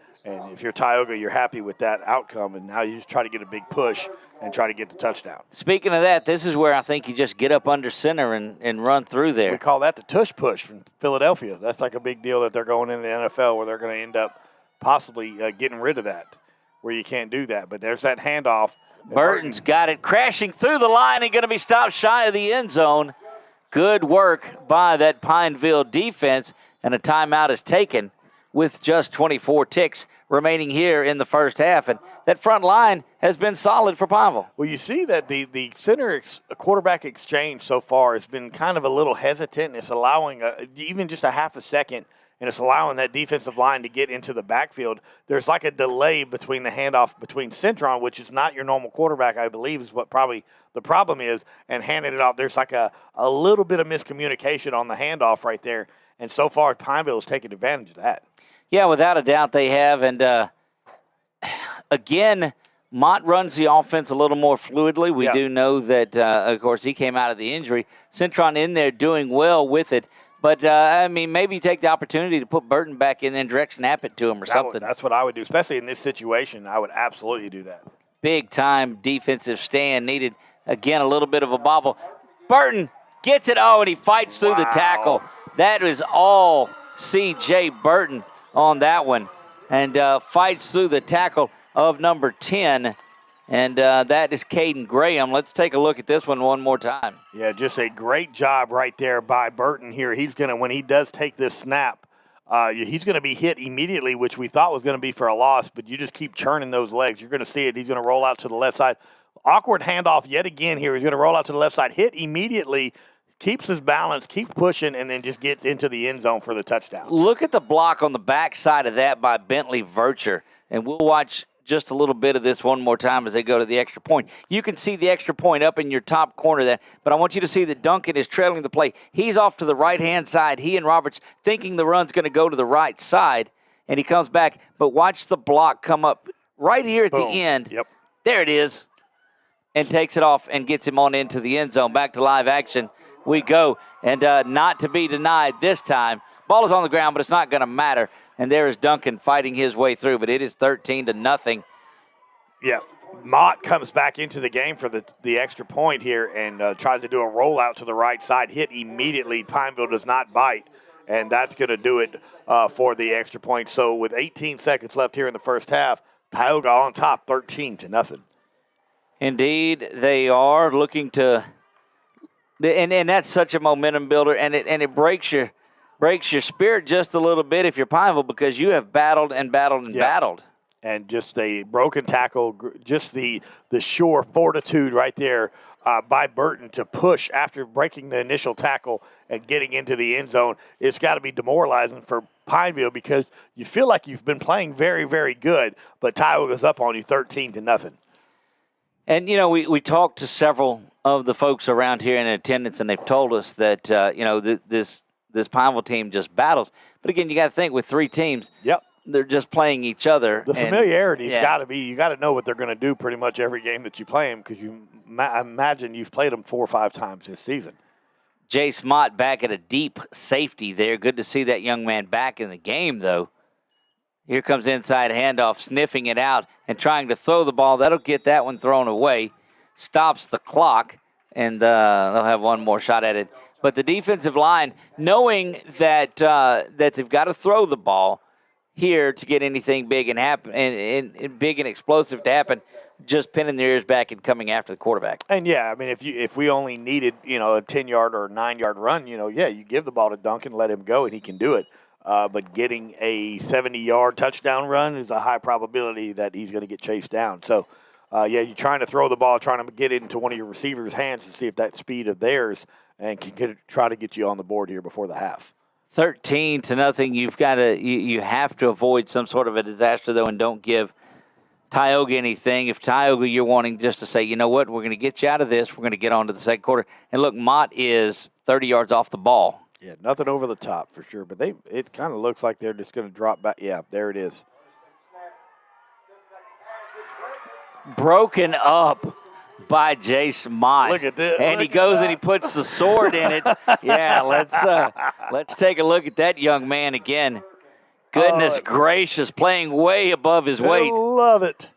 if you're Tioga, you're happy with that outcome. And now you just try to get a big push and try to get the touchdown. Speaking of that, this is where I think you just get up under center and run through there. We call that the tush push from Philadelphia. That's like a big deal that they're going into the NFL where they're going to end up possibly getting rid of that, where you can't do that. But there's that handoff. Burton's got it crashing through the line and going to be stopped shy of the end zone. Good work by that Pineville defense, and a timeout is taken with just 24 ticks remaining here in the first half. And that front line has been solid for Pineville. Well, you see that the center quarterback exchange so far has been kind of a little hesitant. It's allowing even just a half a second, and it's allowing that defensive line to get into the backfield. There's like a delay between the handoff between Centron, which is not your normal quarterback, I believe, is what probably the problem is, and handing it off. There's like a little bit of miscommunication on the handoff right there. And so far, Pineville has taken advantage of that. Yeah, without a doubt they have. And, again, Mott runs the offense a little more fluidly. We do know that, of course, he came out of the injury. Centron in there doing well with it. But, I mean, maybe take the opportunity to put Burton back in and direct snap it to him or something. That's what I would do, especially in this situation. I would absolutely do that. Big-time defensive stand needed. Again, a little bit of a bobble. Burton gets it. Oh, and he fights through the tackle. That is all C.J. Burton on that one, and fights through the tackle of number 10, and that is Caden Graham. Let's take a look at this one more time. Yeah, just a great job right there by Burton here. He's going to, when he does take this snap, he's going to be hit immediately, which we thought was going to be for a loss, but you just keep churning those legs. You're going to see it. He's going to roll out to the left side. Awkward handoff yet again here. He's going to roll out to the left side, hit immediately, keeps his balance, keeps pushing, and then just gets into the end zone for the touchdown. Look at the block on the backside of that by Bentley Vircher, and we'll watch just a little bit of this one more time as they go to the extra point. You can see the extra point up in your top corner there, but I want you to see that Duncan is trailing the play. He's off to the right-hand side. He and Roberts thinking the run's going to go to the right side, and he comes back, but watch the block come up right here at the end. Yep. There it is, and takes it off and gets him on into the end zone. Back to live action we go, and not to be denied this time. Ball is on the ground, but it's not going to matter. And there is Duncan fighting his way through, but it is 13-0. Yeah, Mott comes back into the game for the extra point here and tries to do a rollout to the right side, hit immediately. Pineville does not bite, and that's going to do it for the extra point. So with 18 seconds left here in the first half, Tioga on top, 13-0. Indeed, they are looking to. And that's such a momentum builder, and it breaks your spirit just a little bit if you're Pineville, because you have battled and battled and battled. And just a broken tackle, just the sure fortitude right there by Burton to push after breaking the initial tackle and getting into the end zone. It's got to be demoralizing for Pineville because you feel like you've been playing very, very good, but Tioga's up on you 13-0. And, you know, we talked to several of the folks around here in attendance, and they've told us that, this Pineville team just battles. But, again, you got to think with three teams, they're just playing each other. The familiarity's got to be, you got to know what they're going to do pretty much every game that you play them because I imagine you've played them 4 or 5 times this season. Jace Mott back at a deep safety there. Good to see that young man back in the game, though. Here comes inside handoff, sniffing it out and trying to throw the ball. That'll get that one thrown away. Stops the clock, and they'll have one more shot at it. But the defensive line, knowing that they've got to throw the ball here to get anything big and happen and big and explosive to happen, just pinning their ears back and coming after the quarterback. And I mean, if we only needed a 10-yard or 9-yard run, you give the ball to Duncan, let him go, and he can do it. But getting a 70-yard touchdown run is a high probability that he's going to get chased down. So, you're trying to throw the ball, trying to get it into one of your receivers' hands and see if that speed of theirs and can try to get you on the board here before the half. 13-0. You've got to you have to avoid some sort of a disaster though, and don't give Tioga anything. If Tioga, you're wanting just to say, you know what, we're going to get you out of this. We're going to get on to the second quarter. And look, Mott is 30 yards off the ball. Yeah, nothing over the top for sure. But it kind of looks like they're just going to drop back. Yeah, there it is. Broken up by Jace Mott. Look at this. And he goes and he puts the sword in it. Yeah, let's take a look at that young man again. Goodness gracious, playing way above his weight. I love it.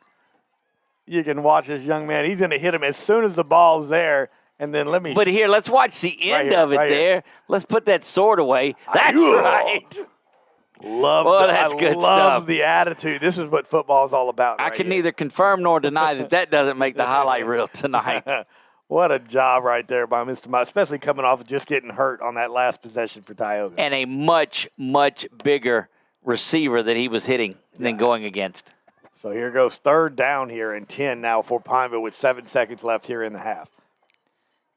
You can watch this young man. He's going to hit him as soon as the ball's there. And then But here, let's watch the end of it there. Here. Let's put that sword away. That's right. That's good love stuff. the attitude. This is what football is all about. I can neither confirm nor deny that doesn't make the highlight reel tonight. What a job right there by Mr. Mott, especially coming off of just getting hurt on that last possession for Tioga. And a much, much bigger receiver that he was hitting than going against. So here goes 3rd down here and 10 now for Pineville with 7 seconds left here in the half.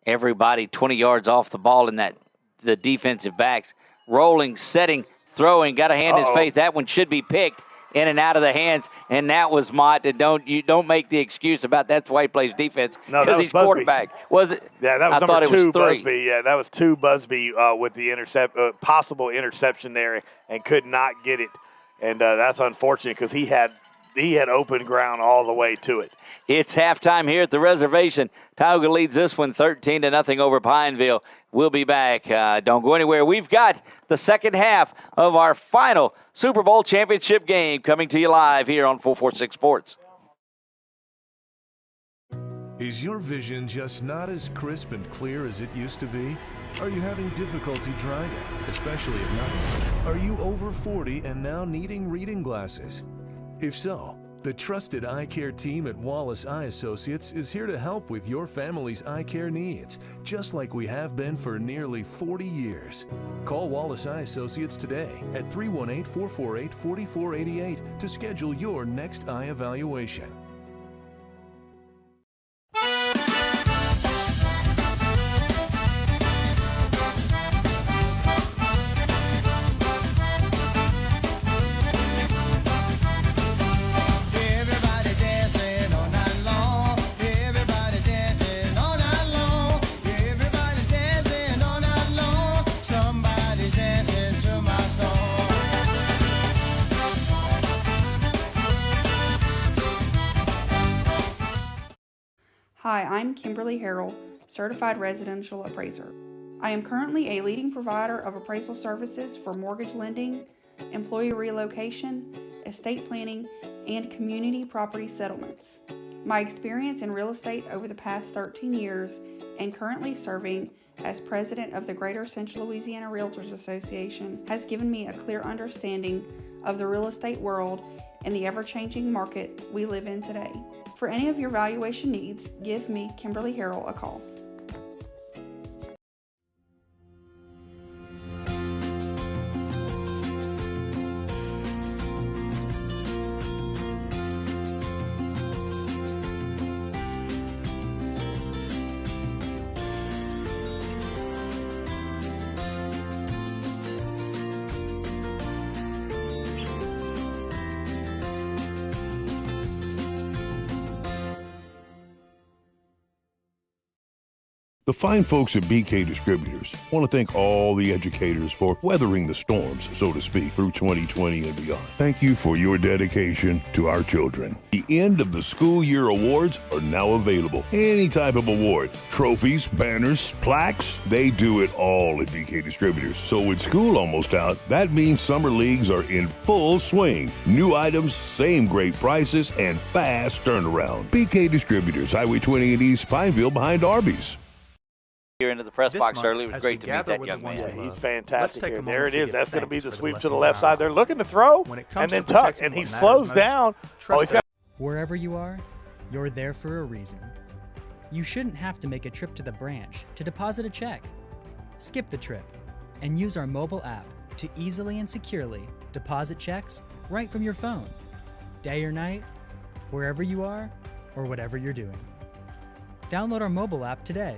Everybody 20 yards off the ball in the defensive backs. Rolling, setting, throwing, got a hand in his face. That one should be picked in and out of the hands, and that was Mott. You don't make the excuse about that's why he plays defense because he's quarterback. Was it? Yeah, that was I number 2, 3. Busby. Yeah, that was 2 Busby with the possible interception there and could not get it. And that's unfortunate because he had open ground all the way to it. It's halftime here at the reservation. Tioga leads this one 13-0 over Pineville. We'll be back. Don't go anywhere. We've got the second half of our final Super Bowl championship game coming to you live here on 446 Sports. Is your vision just not as crisp and clear as it used to be? Are you having difficulty driving, especially at night? Are you over 40 and now needing reading glasses? If so, the trusted eye care team at Wallace Eye Associates is here to help with your family's eye care needs, just like we have been for nearly 40 years. Call Wallace Eye Associates today at 318-448-4488 to schedule your next eye evaluation. Hi, I'm Kimberly Harrell, Certified Residential Appraiser. I am currently a leading provider of appraisal services for mortgage lending, employee relocation, estate planning, and community property settlements. My experience in real estate over the past 13 years and currently serving as president of the Greater Central Louisiana Realtors Association has given me a clear understanding of the real estate world and the ever-changing market we live in today. For any of your valuation needs, give me, Kimberly Harrell, a call. The fine folks at BK Distributors want to thank all the educators for weathering the storms, so to speak, through 2020 and beyond. Thank you for your dedication to our children. The end of the school year awards are now available. Any type of award, trophies, banners, plaques, they do it all at BK Distributors. So with school almost out, that means summer leagues are in full swing. New items, same great prices, and fast turnaround. BK Distributors, Highway 20 in East Pineville behind Arby's. Here into the press box early. It was great to meet that young man. Yeah, he's fantastic here. There it is. That's going to be the sweep to the left side. They're looking to throw and then tuck, and he slows down. Wherever you are, you're there for a reason. You shouldn't have to make a trip to the branch to deposit a check. Skip the trip and use our mobile app to easily and securely deposit checks right from your phone. Day or night, wherever you are, or whatever you're doing. Download our mobile app today.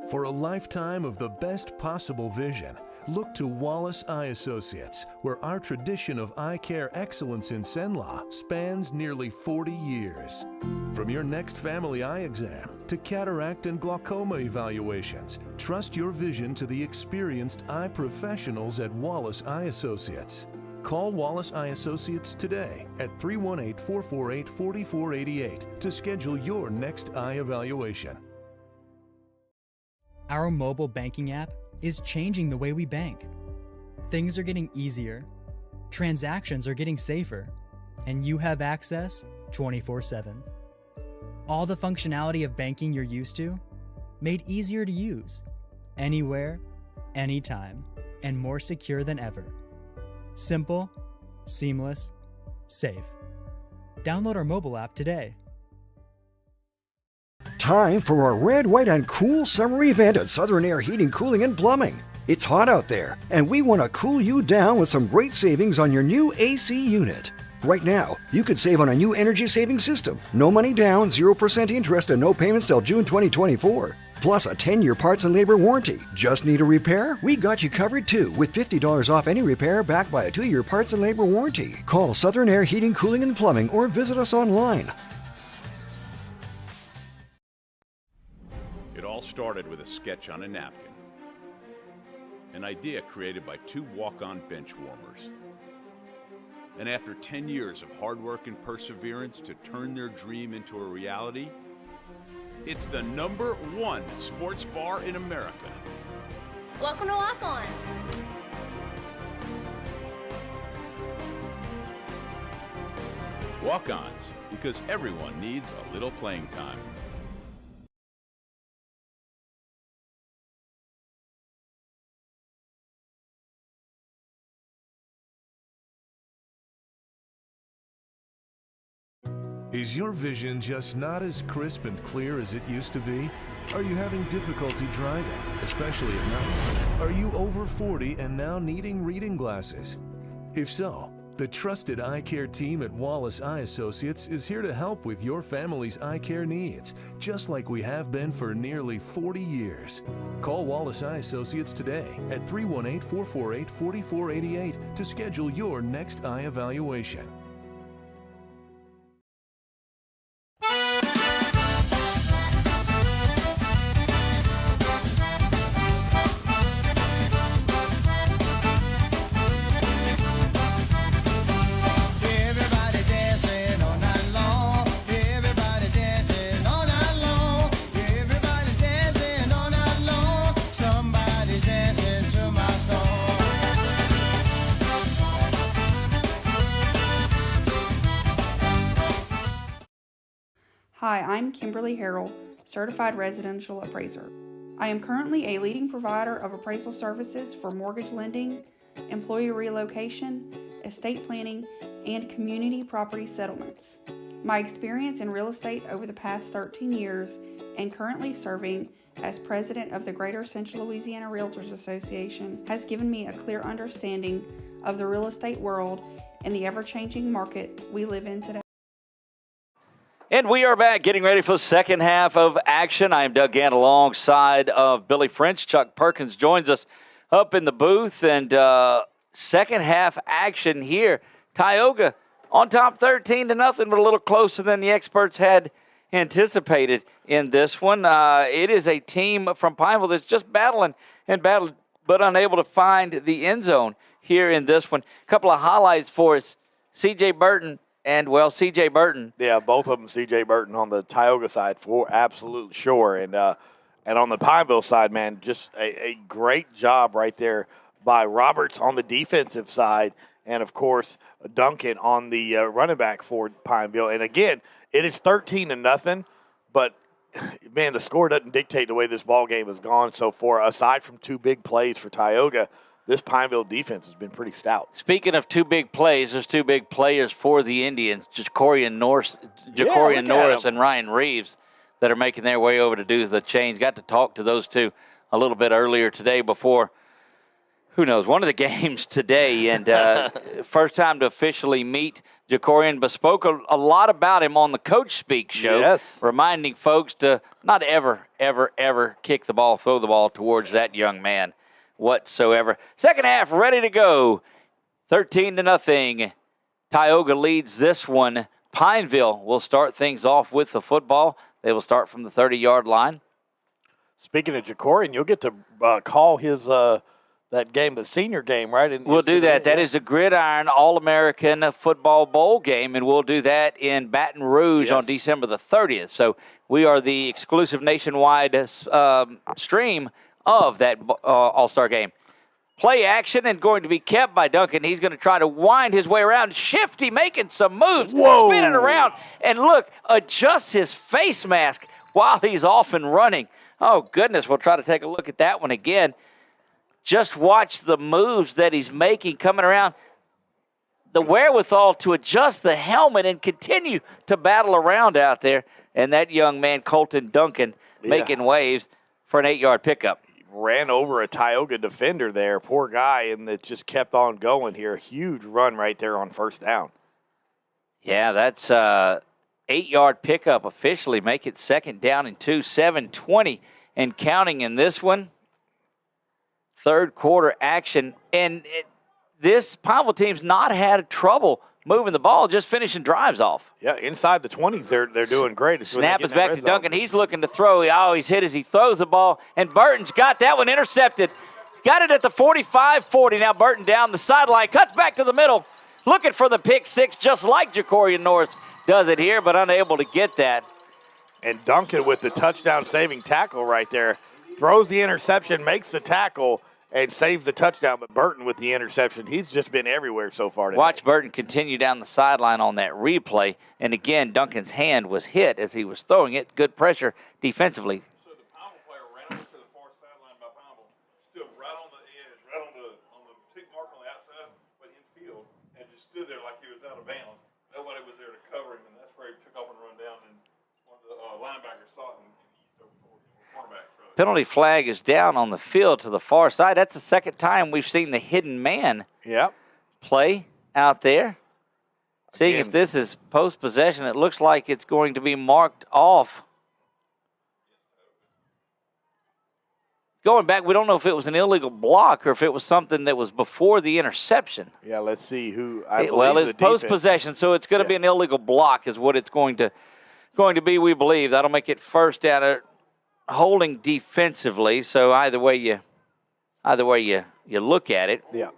For a lifetime of the best possible vision, look to Wallace Eye Associates, where our tradition of eye care excellence in Cenla spans nearly 40 years. From your next family eye exam to cataract and glaucoma evaluations, trust your vision to the experienced eye professionals at Wallace Eye Associates. Call Wallace Eye Associates today at 318-448-4488 to schedule your next eye evaluation. Our mobile banking app is changing the way we bank. Things are getting easier, transactions are getting safer, and you have access 24/7. All the functionality of banking you're used to, made easier to use, anywhere, anytime, and more secure than ever. Simple, seamless, safe. Download our mobile app today. Time for our red, white, and cool summer event at Southern Air Heating, Cooling, and Plumbing. It's hot out there, and we want to cool you down with some great savings on your new AC unit. Right now, you could save on a new energy-saving system. No money down, 0% interest, and no payments till June 2024. Plus a 10-year parts and labor warranty. Just need a repair? We got you covered too, with $50 off any repair backed by a 2-year parts and labor warranty. Call Southern Air Heating, Cooling, and Plumbing or visit us online. It all started with a sketch on a napkin. An idea created by 2 walk-on bench warmers. And after 10 years of hard work and perseverance to turn their dream into a reality, it's the #1 sports bar in America. Welcome to Walk On. Walk-ons, because everyone needs a little playing time. Is your vision just not as crisp and clear as it used to be? Are you having difficulty driving, especially at night? Are you over 40 and now needing reading glasses? If so, the trusted eye care team at Wallace Eye Associates is here to help with your family's eye care needs, just like we have been for nearly 40 years. Call Wallace Eye Associates today at 318-448-4488 to schedule your next eye evaluation. Hi, I'm Kimberly Harrell, Certified Residential Appraiser. I am currently a leading provider of appraisal services for mortgage lending, employee relocation, estate planning, and community property settlements. My experience in real estate over the past 13 years and currently serving as president of the Greater Central Louisiana Realtors Association has given me a clear understanding of the real estate world and the ever-changing market we live in today. And we are back getting ready for the second half of action. I am Doug Gant alongside of Billy French. Chuck Perkins joins us up in the booth. And second half action here. Tioga on top 13-0, but a little closer than the experts had anticipated in this one. It is a team from Pineville that's just battling but unable to find the end zone here in this one. A couple of highlights for us. C.J. Burton. C.J. Burton. Yeah, both of them, C.J. Burton on the Tioga side for absolute sure. And on the Pineville side, man, just a great job right there by Roberts on the defensive side. And, of course, Duncan on the running back for Pineville. And, again, it is 13-0, but, man, the score doesn't dictate the way this ball game has gone so far. Aside from 2 big plays for Tioga, this Pineville defense has been pretty stout. Speaking of 2 big plays, there's 2 big players for the Indians, Jacorian Norris and Ryan Reeves, that are making their way over to do the change. Got to talk to those 2 a little bit earlier today before, who knows, one of the games today. And first time to officially meet Jacorian, but spoke a lot about him on the Coach Speak show, yes, reminding folks to not ever, ever, ever kick the ball, throw the ball towards that young man whatsoever. Second half ready to go. 13-0. Tioga leads this one. Pineville will start things off with the football. They will start from the 30-yard line. Speaking of Jacorian, you'll get to call his that game, the senior game, right? We'll do that. That is a Gridiron All-American Football Bowl game, and we'll do that in Baton Rouge on December the 30th. So we are the exclusive nationwide stream of that All-Star game. Play action and going to be kept by Duncan. He's going to try to wind his way around. Shifty making some moves, spinning around, and look, adjusts his face mask while he's off and running. Oh, goodness, we'll try to take a look at that one again. Just watch the moves that he's making coming around. The wherewithal to adjust the helmet and continue to battle around out there. And that young man, Colton Duncan, making waves for an 8-yard pickup. Ran over a Tioga defender there, poor guy, and it just kept on going here. Huge run right there on first down. Yeah, that's 8-yard pickup officially. Make it 2nd down and 2, 7:20 and counting in this one. Third quarter action, and this Pineville team's not had trouble moving the ball, just finishing drives off. Yeah, inside the 20s, they're doing great. Snap is back to Duncan. He's looking to throw. He always hit as he throws the ball, and Burton's got that one intercepted. Got it at the 45-40. Now Burton down the sideline, cuts back to the middle, looking for the pick six, just like Jacorian Norris does it here, but unable to get that. And Duncan with the touchdown-saving tackle right there. Throws the interception, makes the tackle, and saves the touchdown. But Burton with the interception, he's just been everywhere so far today. Watch Burton continue down the sideline on that replay. And again, Duncan's hand was hit as he was throwing it. Good pressure defensively. So the Pineville player ran up to the far sideline by Pineville, stood right on the edge, right on the tick mark on the outside, but infield, and just stood there like he was out of bounds. Nobody was there to cover him, and that's where he took off and run down. And one of the linebackers saw it and eased over for the cornerback. Penalty flag is down on the field to the far side. That's the second time we've seen the hidden man play out there. Seeing if this is post-possession, it looks like it's going to be marked off. Going back, we don't know if it was an illegal block or if it was something that was before the interception. Yeah, let's see who. Well, it's post-possession, so it's going to be an illegal block is what it's going to be, we believe. That'll make it first down. Holding defensively, so either way you look at it. Yeah.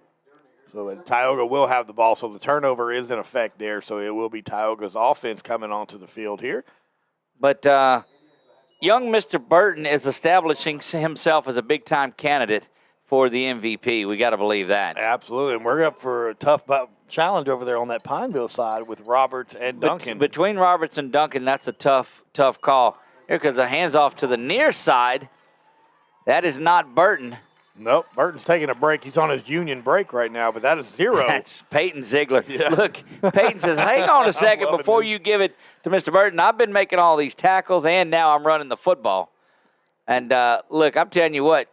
So Tioga will have the ball, so the turnover is in effect there, so it will be Tioga's offense coming onto the field here. But young Mr. Burton is establishing himself as a big-time candidate for the MVP. We got to believe that. Absolutely, and we're up for a tough challenge over there on that Pineville side with Roberts and Duncan. Between Roberts and Duncan, that's a tough call. Here comes the hands off to the near side. That is not Burton. Nope, Burton's taking a break. He's on his union break right now, but that is 0. That's Peyton Ziegler. Yeah. Look, Peyton says, hang on a second before you give it to Mr. Burton. I've been making all these tackles, and now I'm running the football. And, look, I'm telling you what,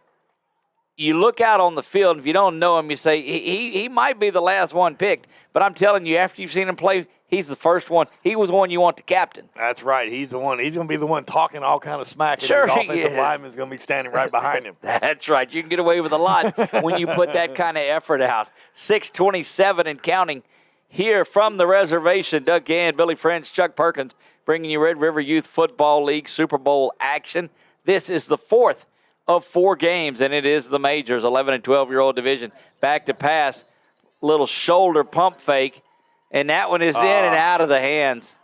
you look out on the field, if you don't know him, you say, he might be the last one picked. But I'm telling you, after you've seen him play, he's the first one. He was the one you want to captain. That's right. He's the one. He's going to be the one talking all kind of smack. Sure, and his offensive lineman's going to be standing right behind him. That's right. You can get away with a lot when you put that kind of effort out. 6:27 and counting here from the reservation. Doug Gann, Billy French, Chuck Perkins bringing you Red River Youth Football League Super Bowl action. This is the 4th of 4 games, and it is the majors, 11 and 12-year-old division. Back to pass, little shoulder pump fake. And that one is in and out of the hands.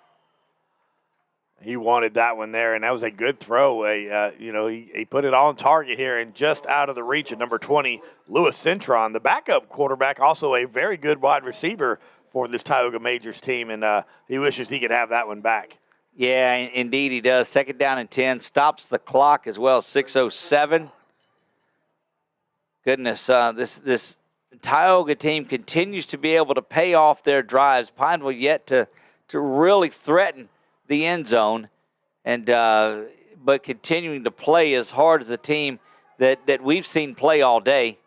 He wanted that one there, and that was a good throw. He put it on target here and just out of the reach of number 20, Lewis Centron. The backup quarterback, also a very good wide receiver for this Tioga Majors team, and he wishes he could have that one back. Yeah, indeed he does. 2nd down and 10. Stops the clock as well, 6:07. Goodness, this Tioga team continues to be able to pay off their drives. Pineville yet to really threaten the end zone, and but continuing to play as hard as a team that we've seen play all day.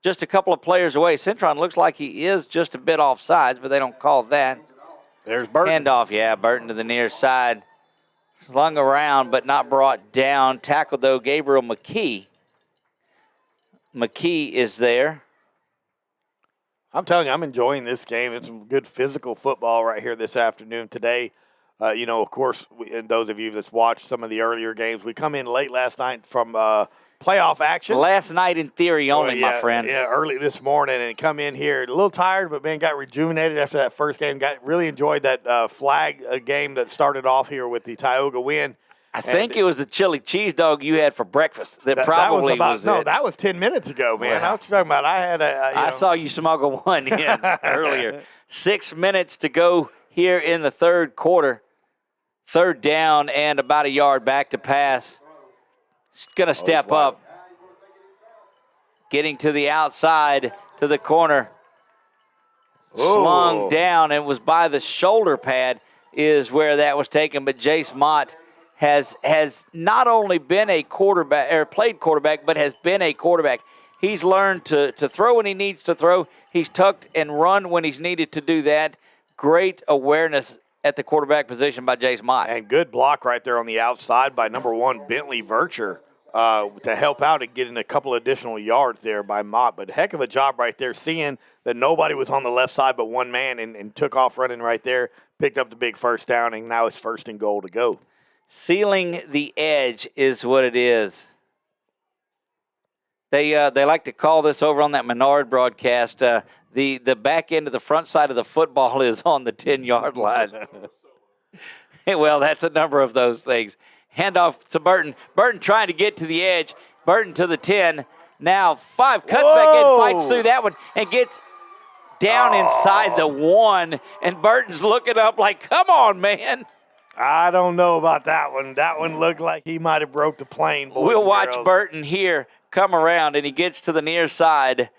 Just a couple of players away. Centron looks like he is just a bit off sides, but they don't call that. There's Burton. Handoff, yeah, Burton to the near side. Slung around but not brought down. Tackled, though, Gabriel McKee. McKee is there. I'm telling you, I'm enjoying this game. It's some good physical football right here this afternoon. Today, of course, and those of you that's watched some of the earlier games, we come in late last night from playoff action. Last night in theory only, my friend. Yeah, early this morning and come in here a little tired, but, man, got rejuvenated after that first game. Really enjoyed that flag game that started off here with the Tioga win. I think it was the chili cheese dog you had for breakfast. That probably was it. No, that was 10 minutes ago, man. I was talking about I saw you smuggle one in earlier. 6 minutes to go here in the third quarter. Third down and about a yard back to pass. It's going to step up. Getting to the outside to the corner. Slung down and was by the shoulder pad is where that was taken. But Jace Mott has not only been a quarterback or played quarterback, but has been a quarterback. He's learned to throw when he needs to throw. He's tucked and run when he's needed to do that. Great awareness at the quarterback position by Jace Mott. And good block right there on the outside by number 1, Bentley Vircher, to help out and getting a couple additional yards there by Mott. But heck of a job right there, seeing that nobody was on the left side but one man and took off running right there, picked up the big first down, and now it's 1st and goal to go. Sealing the edge is what it is. They like to call this over on that Menard broadcast. The back end of the front side of the football is on the 10-yard line. Well, that's a number of those things. Handoff to Burton. Burton trying to get to the edge. Burton to the 10. Now 5 cuts back in, fights through that one, and gets down inside the 1. And Burton's looking up like, come on, man. I don't know about that one. That one looked like he might have broke the plane. We'll watch Burton here come around, and he gets to the near side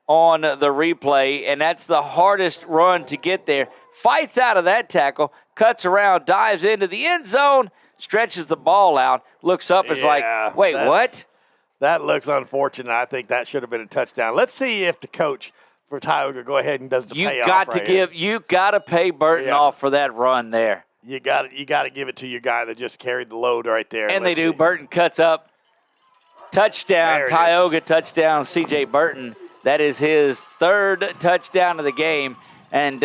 on the replay, and that's the hardest run to get there. Fights out of that tackle, cuts around, dives into the end zone, stretches the ball out, looks up, is like, wait, what? That looks unfortunate. I think that should have been a touchdown. Let's see if the coach for Tioga go ahead and does the payoff. You got to pay Burton off for that run there. You got to give it to your guy that just carried the load right there. And they do. Burton cuts up. Touchdown, Tioga touchdown, C.J. Burton. That is his 3rd touchdown of the game. And,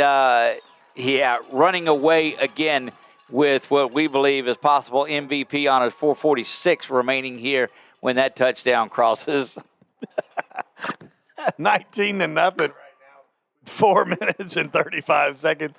running away again with what we believe is possible MVP on his 4:46 remaining here when that touchdown crosses. 19-0 right now. 4 minutes and 35 seconds.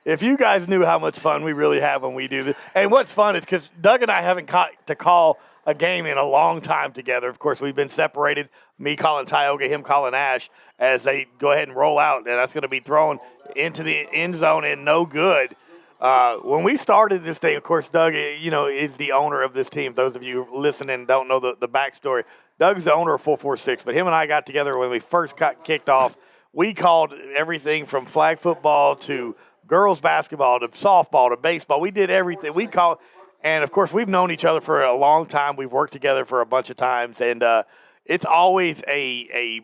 If you guys knew how much fun we really have when we do this. And what's fun is because Doug and I haven't caught to call a game in a long time together. Of course, we've been separated, me calling Tioga, him calling Ash, as they go ahead and roll out. And that's going to be thrown into the end zone and no good. When we started this thing, of course, Doug, is the owner of this team. Those of you listening don't know the backstory. Doug's the owner of 446, but him and I got together when we first got kicked off. We called everything from flag football to girls basketball to softball to baseball. We did everything. We called, and of course, we've known each other for a long time. We've worked together for a bunch of times, and it's always a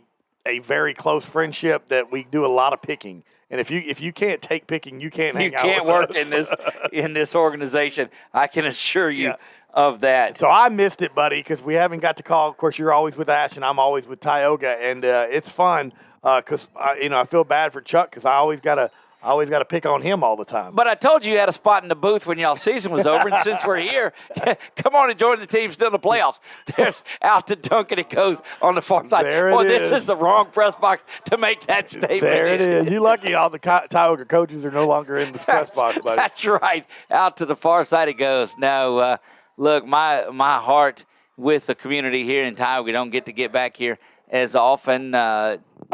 very close friendship that we do a lot of picking. And if you can't take picking, you can't hang out. You can't work in this organization. I can assure you of that. So I missed it, buddy, because we haven't got to call. Of course, you're always with Ash, and I'm always with Tioga, and it's fun because I feel bad for Chuck because I always got to pick on him all the time. But I told you had a spot in the booth when y'all season was over, and since we're here, come on and join the team still in the playoffs. There's out to Duncan. It goes on the far side. This is the wrong press box to make that statement. There it is. You're lucky all the Tioga coaches are no longer in the press box, buddy. That's right. Out to the far side it goes. No, look, my heart with the community here in Tioga. Don't get back here as often.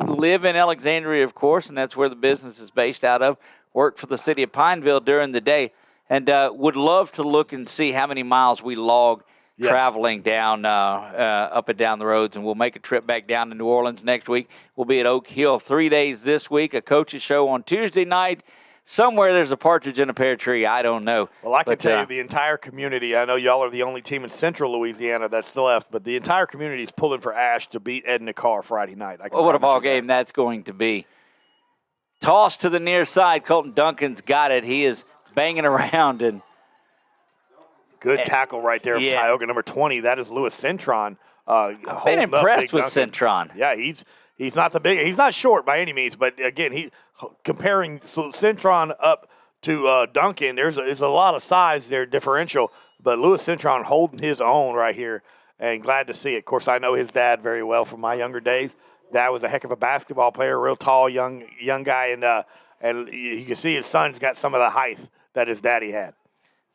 Live in Alexandria, of course, and that's where the business is based out of. Work for the city of Pineville during the day, and would love to look and see how many miles we log traveling down up and down the roads, and we'll make a trip back down to New Orleans next week. We'll be at Oak Hill 3 days this week, a coach's show on Tuesday night. Somewhere there's a partridge in a pear tree. I don't know. Well, I can tell you the entire community, I know y'all are the only team in central Louisiana that's still left, but the entire community is pulling for Ash to beat Edna Carr Friday night. What a ball game that's going to be. Toss to the near side. Colton Duncan's got it. He is banging around. And good tackle right there from Tioga, number 20. That is Lewis Centron. I've been impressed with Centron. Yeah, he's not the big. He's not short by any means, but again, comparing Centron up to Duncan, there's a lot of size there differential. But Lewis Centron holding his own right here, and glad to see it. Of course, I know his dad very well from my younger days. Dad was a heck of a basketball player, real tall, young guy, and you can see his son's got some of the height that his daddy had.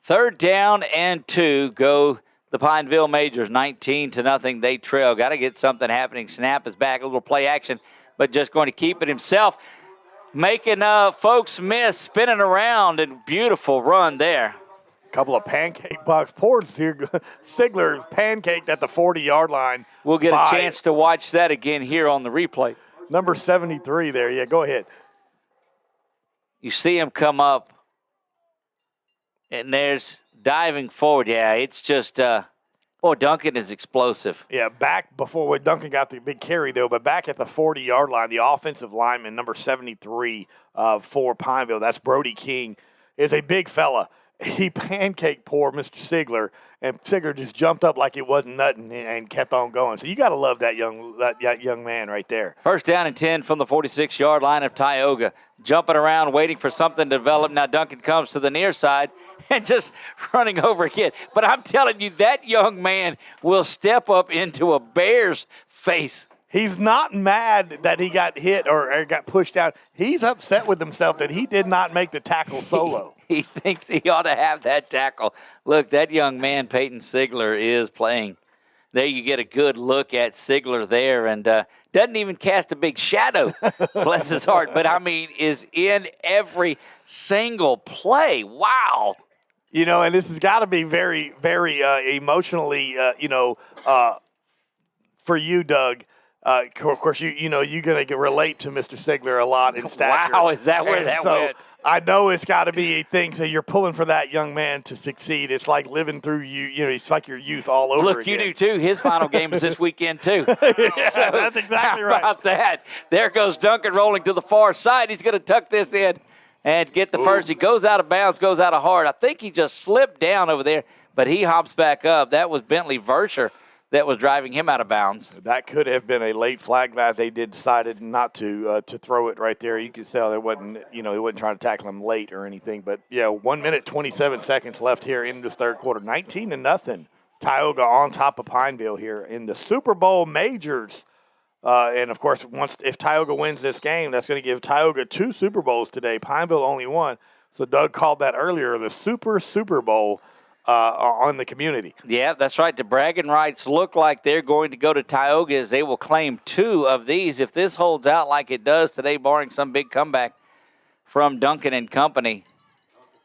3rd down and 2 go the Pineville Majors, 19-0. They trail. Got to get something happening. Snap is back, a little play action, but just going to keep it himself. Making folks miss, spinning around, and beautiful run there. Couple of pancake box pours here. Sigler pancaked at the 40-yard line. We'll get a chance to watch that again here on the replay. Number 73 there. Yeah, go ahead. You see him come up, and there's diving forward. Yeah, it's just, Duncan is explosive. Yeah, back before when Duncan got the big carry, though, but back at the 40-yard line, the offensive lineman, number 73 for Pineville, that's Brody King, is a big fella. He pancaked poor Mr. Sigler, and Sigler just jumped up like it wasn't nothing and kept on going. So you got to love that young man right there. 1st down and 10 from the 46-yard line of Tioga. Jumping around, waiting for something to develop. Now Duncan comes to the near side and just running over again. But I'm telling you, that young man will step up into a Bear's face. He's not mad that he got hit or got pushed out. He's upset with himself that he did not make the tackle solo. He thinks he ought to have that tackle. Look, that young man, Peyton Sigler, is playing. There you get a good look at Sigler there, and doesn't even cast a big shadow, bless his heart, but, I mean, is in every single play. Wow. And this has got to be very, very emotionally, for you, Doug. Of course, you're going to relate to Mr. Sigler a lot in stature. Wow, is that where that went? I know it's got to be things that you're pulling for that young man to succeed. It's like living through it's like your youth all over Look, again. You do too. His final game is this weekend too. Yeah, so, that's exactly right. How about that? There goes Duncan rolling to the far side. He's going to tuck this in and get the first. He goes out of bounds, goes out of hard. I think he just slipped down over there, but he hops back up. That was Bentley Verscher that was driving him out of bounds. That could have been a late flag. Glad they decided not to throw it right there. You could tell they wasn't trying to tackle him late or anything. But yeah, 1 minute 27 seconds left here in this 3rd quarter. 19-0. Tioga on top of Pineville here in the Super Bowl Majors. And of course, if Tioga wins this game, that's going to give Tioga 2 Super Bowls today. Pineville only 1. So Doug called that earlier the Super Bowl. On the community. Yeah, that's right. The bragging rights look like they're going to go to Tioga as they will claim 2 of these. If this holds out like it does today, barring some big comeback from Duncan and company,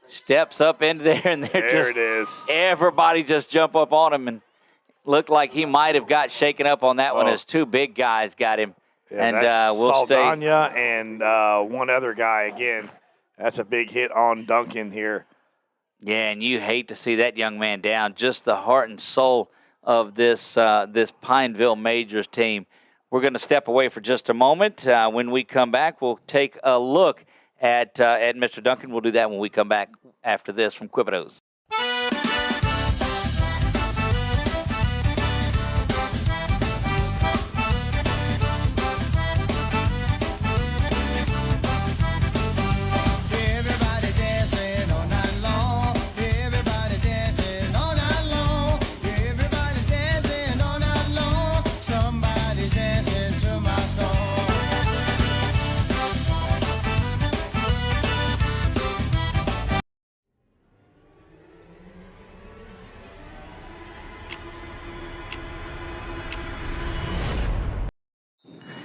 steps up into there and it is. Everybody just jump up on him and looked like he might have got shaken up on that one as 2 big guys got him. Yeah, and we'll Saldana and one other guy again. That's a big hit on Duncan here. Yeah, and you hate to see that young man down. Just the heart and soul of this Pineville Majors team. We're going to step away for just a moment. When we come back, we'll take a look at Mr. Duncan. We'll do that when we come back after this from Quibitos.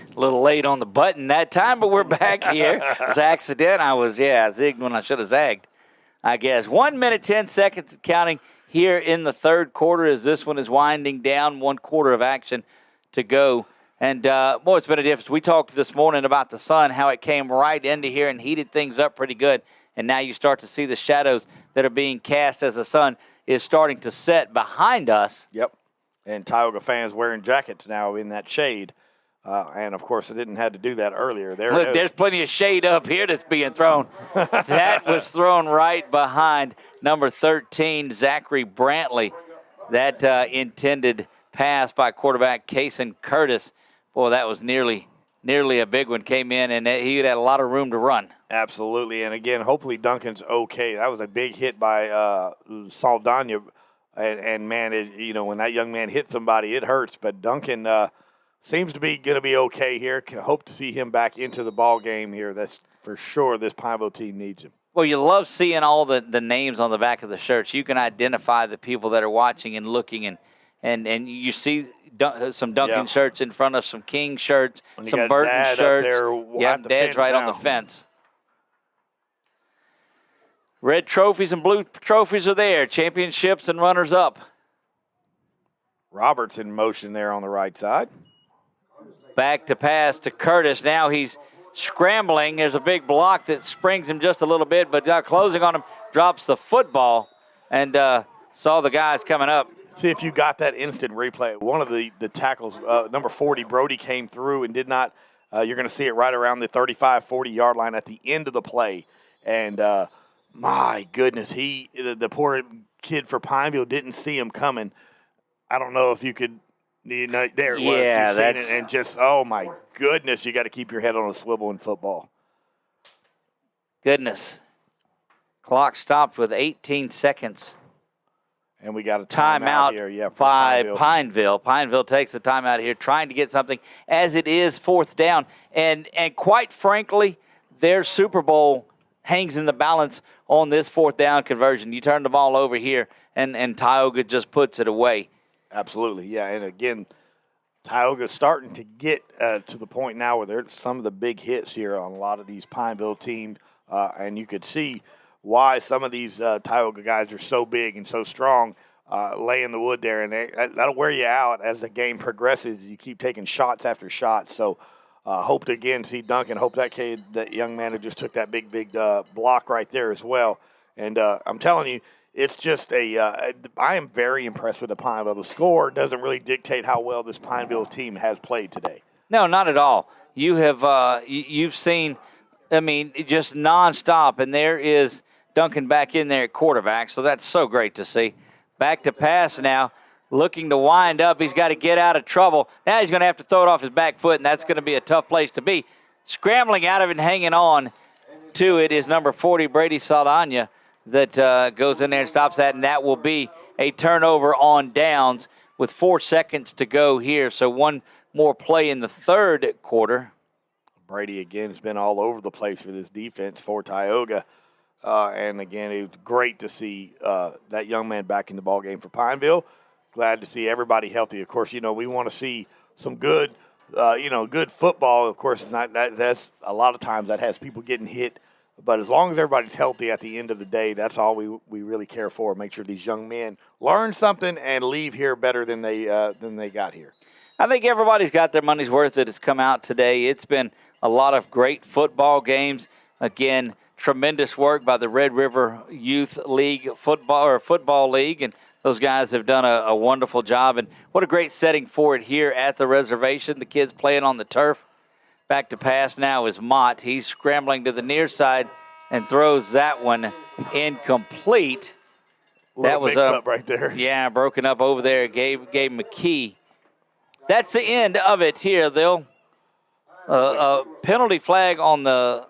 A little late on the button that time, but we're back here. It was an accident. I zigged when I should have zagged, I guess. 1 minute, 10 seconds counting here in the 3rd quarter as this one is winding down. 1 quarter of action to go. And, it's been a difference. We talked this morning about the sun, how it came right into here and heated things up pretty good. And now you start to see the shadows that are being cast as the sun is starting to set behind us. Yep. And Tioga fans wearing jackets now in that shade. And, of course, it didn't have to do that earlier. Look, there's plenty of shade up here that's being thrown. That was thrown right behind number 13, Zachary Brantley. That intended pass by quarterback Kason Curtis. Boy, that was nearly a big one. Came in, and he had a lot of room to run. Absolutely. And, again, hopefully Duncan's okay. That was a big hit by Saldana. And man, when that young man hits somebody, it hurts. But Duncan seems to be going to be okay here. Can hope to see him back into the ball game here. That's for sure. This Pineville team needs him. Well, you love seeing all the names on the back of the shirts. You can identify the people that are watching and looking, and you see some Duncan shirts in front of some King shirts, some Burton Dad shirts. Yeah, Dad's right on the fence. Red trophies and blue trophies are there. Championships and runners-up. Roberts in motion there on the right side. Back to pass to Curtis. Now he's scrambling. There's a big block that springs him just a little bit, but closing on him, drops the football, and saw the guys coming up. See if you got that instant replay. One of the tackles, number 40, Brody, came through and did not. You're going to see it right around the 35, 40-yard line at the end of the play. And my goodness, the poor kid for Pineville didn't see him coming. I don't know if you could. There it was. Yeah, that's and just my goodness, you got to keep your head on a swivel in football. Goodness. Clock stopped with 18 seconds. And we got a timeout here. Yeah, by Pineville. Pineville takes the timeout here, trying to get something as it is fourth down. And quite frankly, their Super Bowl hangs in the balance on this fourth down conversion. You turn the ball over here, and Tioga just puts it away. Absolutely, yeah. And again, Tioga's starting to get to the point now where there's some of the big hits here on a lot of these Pineville teams, and you could see why some of these Tioga guys are so big and so strong, laying the wood there, and that'll wear you out as the game progresses. You keep taking shots after shots. So, hope to again see Duncan. Hope that young man who just took that big block right there as well. And I'm telling you, it's just I am very impressed with the Pineville. The score doesn't really dictate how well this Pineville team has played today. No, not at all. You have you've seen, just nonstop, and there is Duncan back in there at quarterback, so that's so great to see. Back to pass now, looking to wind up. He's got to get out of trouble. Now he's going to have to throw it off his back foot, and that's going to be a tough place to be. Scrambling out of it and hanging on to it is number 40, Brady Saldana, that goes in there and stops that, and that will be a turnover on downs with 4 seconds to go here. So one more play in the third quarter. Brady, again, has been all over the place for this defense for Tioga. And, again, it was great to see that young man back in the ballgame for Pineville. Glad to see everybody healthy. Of course, we want to see some good, good football. Of course, that's a lot of times that has people getting hit. But as long as everybody's healthy at the end of the day, that's all we really care for. Make sure these young men learn something and leave here better than they got here. I think everybody's got their money's worth that has come out today. It's been a lot of great football games. Again, tremendous work by the Red River Youth League football league, and those guys have done a wonderful job. And what a great setting for it here at the reservation. The kids playing on the turf. Back to pass now is Mott. He's scrambling to the near side and throws that one incomplete. That was up right there. Yeah, broken up over there. Gave McKee. That's the end of it here. They'll a penalty flag on the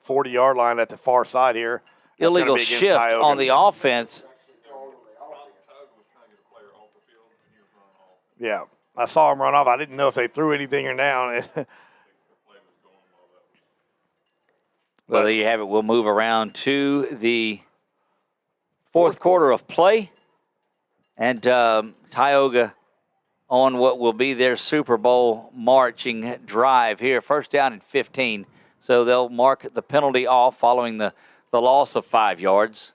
40-yard line at the far side here. That's illegal shift on the offense. Yeah, I saw him run off. I didn't know if they threw anything or down. Well, there you have it. We'll move around to the fourth quarter of play. And Tioga on what will be their Super Bowl marching drive here. First down and 15. So they'll mark the penalty off following the loss of 5 yards.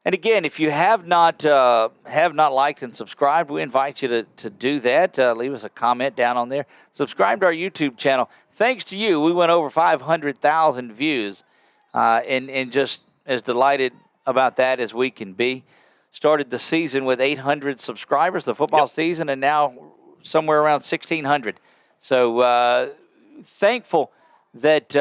And again, if you have not liked and subscribed, we invite you to do that. Leave us a comment down on there. Subscribe to our YouTube channel. Thanks to you, we went over 500,000 views, and just as delighted about that as we can be. Started the season with 800 subscribers, the football season, and now somewhere around 1,600. So thankful that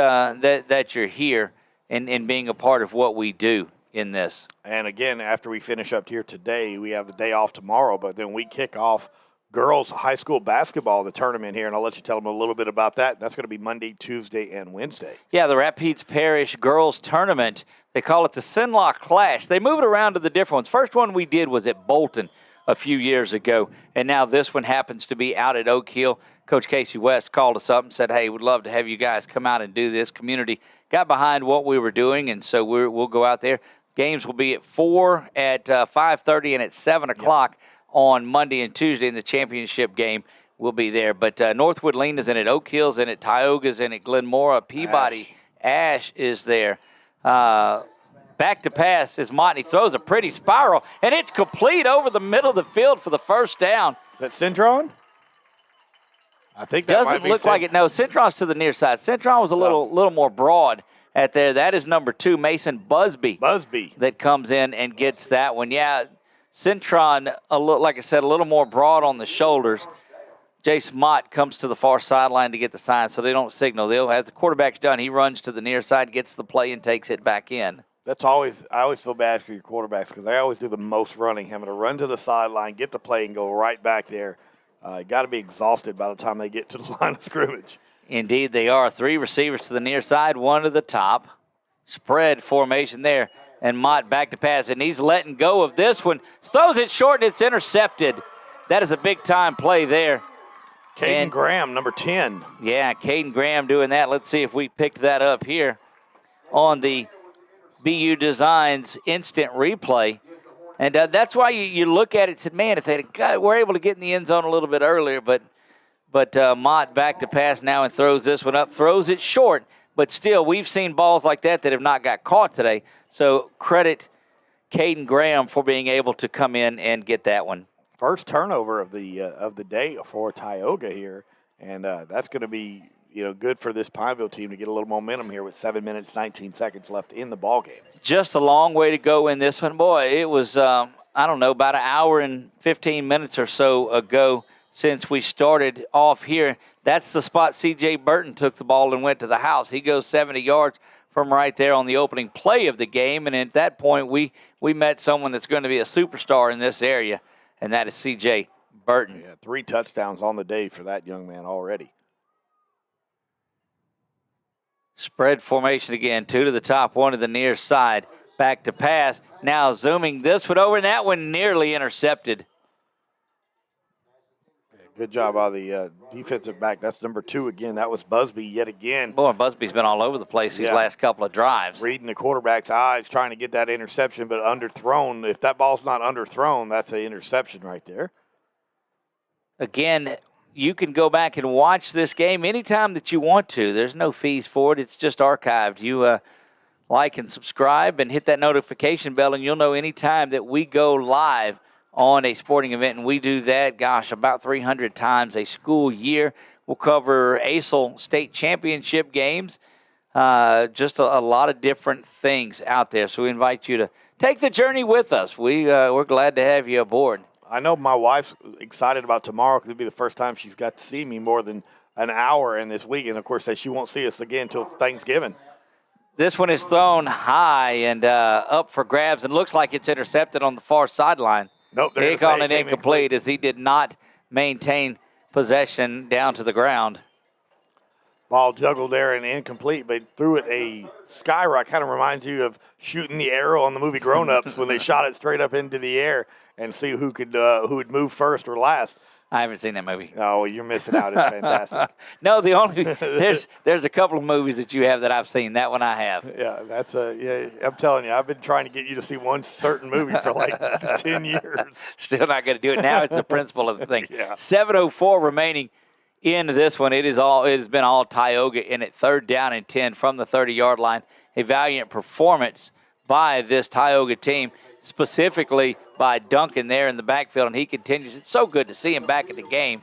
you're here and being a part of what we do in this. And again, after we finish up here today, we have the day off tomorrow, but then we kick off girls high school basketball, the tournament here, and I'll let you tell them a little bit about that. That's going to be Monday, Tuesday, and Wednesday. Yeah, the Rapides Parish Girls Tournament. They call it the Sinlock Clash. They move it around to the different ones. First one we did was at Bolton a few years ago, and now this one happens to be out at Oak Hill. Coach Casey West called us up and said, hey, we'd love to have you guys come out and do this. Community got behind what we were doing, and so we'll go out there. Games will be at 4, at 5:30, and at 7 o'clock on Monday and Tuesday, and the championship game will be there. But Northwood Lena's in it, Oak Hill's in it, Tioga's in it, Glenmora, Peabody, Ash is there. Back to pass is Mott, and he throws a pretty spiral, and it's complete over the middle of the field for the first down. Is that Centron? I think that doesn't look like it. No, Centron's to the near side. Centron was a little more broad at there. That is number 2, Mason Busby. That comes in and gets that one. Yeah, Centron, like I said, a little more broad on the shoulders. Jace Mott comes to the far sideline to get the sign, so they don't signal. They'll have the quarterback's done. He runs to the near side, gets the play, and takes it back in. I always feel bad for your quarterbacks because they always do the most running, having to run to the sideline, get the play, and go right back there. Got to be exhausted by the time they get to the line of scrimmage. Indeed, they are. 3 receivers to the near side, 1 to the top. Spread formation there, and Mott back to pass, and he's letting go of this one. Throws it short, and it's intercepted. That is a big-time play there. Caden Graham, number 10. Yeah, Caden Graham doing that. Let's see if we picked that up here on the BU Designs instant replay. And that's why you look at it and said, man, if they were able to get in the end zone a little bit earlier, but Mott back to pass now and throws this one up, throws it short. But still, we've seen balls like that have not got caught today. So credit Caden Graham for being able to come in and get that one. First turnover of the day for Tioga here, and that's going to be good for this Pineville team to get a little momentum here with 7 minutes, 19 seconds left in the ball game. Just a long way to go in this one. Boy, it was, about an hour and 15 minutes or so ago since we started off here. That's the spot C.J. Burton took the ball and went to the house. He goes 70 yards from right there on the opening play of the game, and at that point we met someone that's going to be a superstar in this area, and that is C.J. Burton. Yeah, 3 touchdowns on the day for that young man already. Spread formation again, 2 to the top, 1 to the near side. Back to pass. Now zooming this one over, and that one nearly intercepted. Good job by the defensive back. That's number 2 again. That was Busby yet again. Boy, Busby's been all over the place these last couple of drives. Reading the quarterback's eyes, trying to get that interception, but underthrown. If that ball's not underthrown, that's an interception right there. Again, you can go back and watch this game anytime that you want to. There's no fees for it. It's just archived. You like and subscribe and hit that notification bell, and you'll know anytime that we go live on a sporting event, and we do that, about 300 times a school year. We'll cover ASL state championship games, just a lot of different things out there. So we invite you to take the journey with us. We're glad to have you aboard. I know my wife's excited about tomorrow because it'll be the first time she's got to see me more than an hour in this week. And, of course, she won't see us again until Thanksgiving. This one is thrown high and up for grabs, and looks like it's intercepted on the far sideline. Nope, they called it incomplete as he did not maintain possession down to the ground. Ball juggled there and incomplete, but threw it a skyrocket. Kind of reminds you of shooting the arrow on the movie Grown Ups when they shot it straight up into the air and see who would move first or last. I haven't seen that movie. Oh, you're missing out. It's fantastic. No, there's a couple of movies that you have that I've seen. That one I have. Yeah, I'm telling you, I've been trying to get you to see one certain movie for like 10 years. Still not going to do it. Now it's the principle of the thing. Yeah. 7:04 remaining in this one. It has been all Tioga in it. 3rd down and 10 from the 30-yard line. A valiant performance by this Tioga team, specifically by Duncan there in the backfield, and he continues. It's so good to see him back in the game.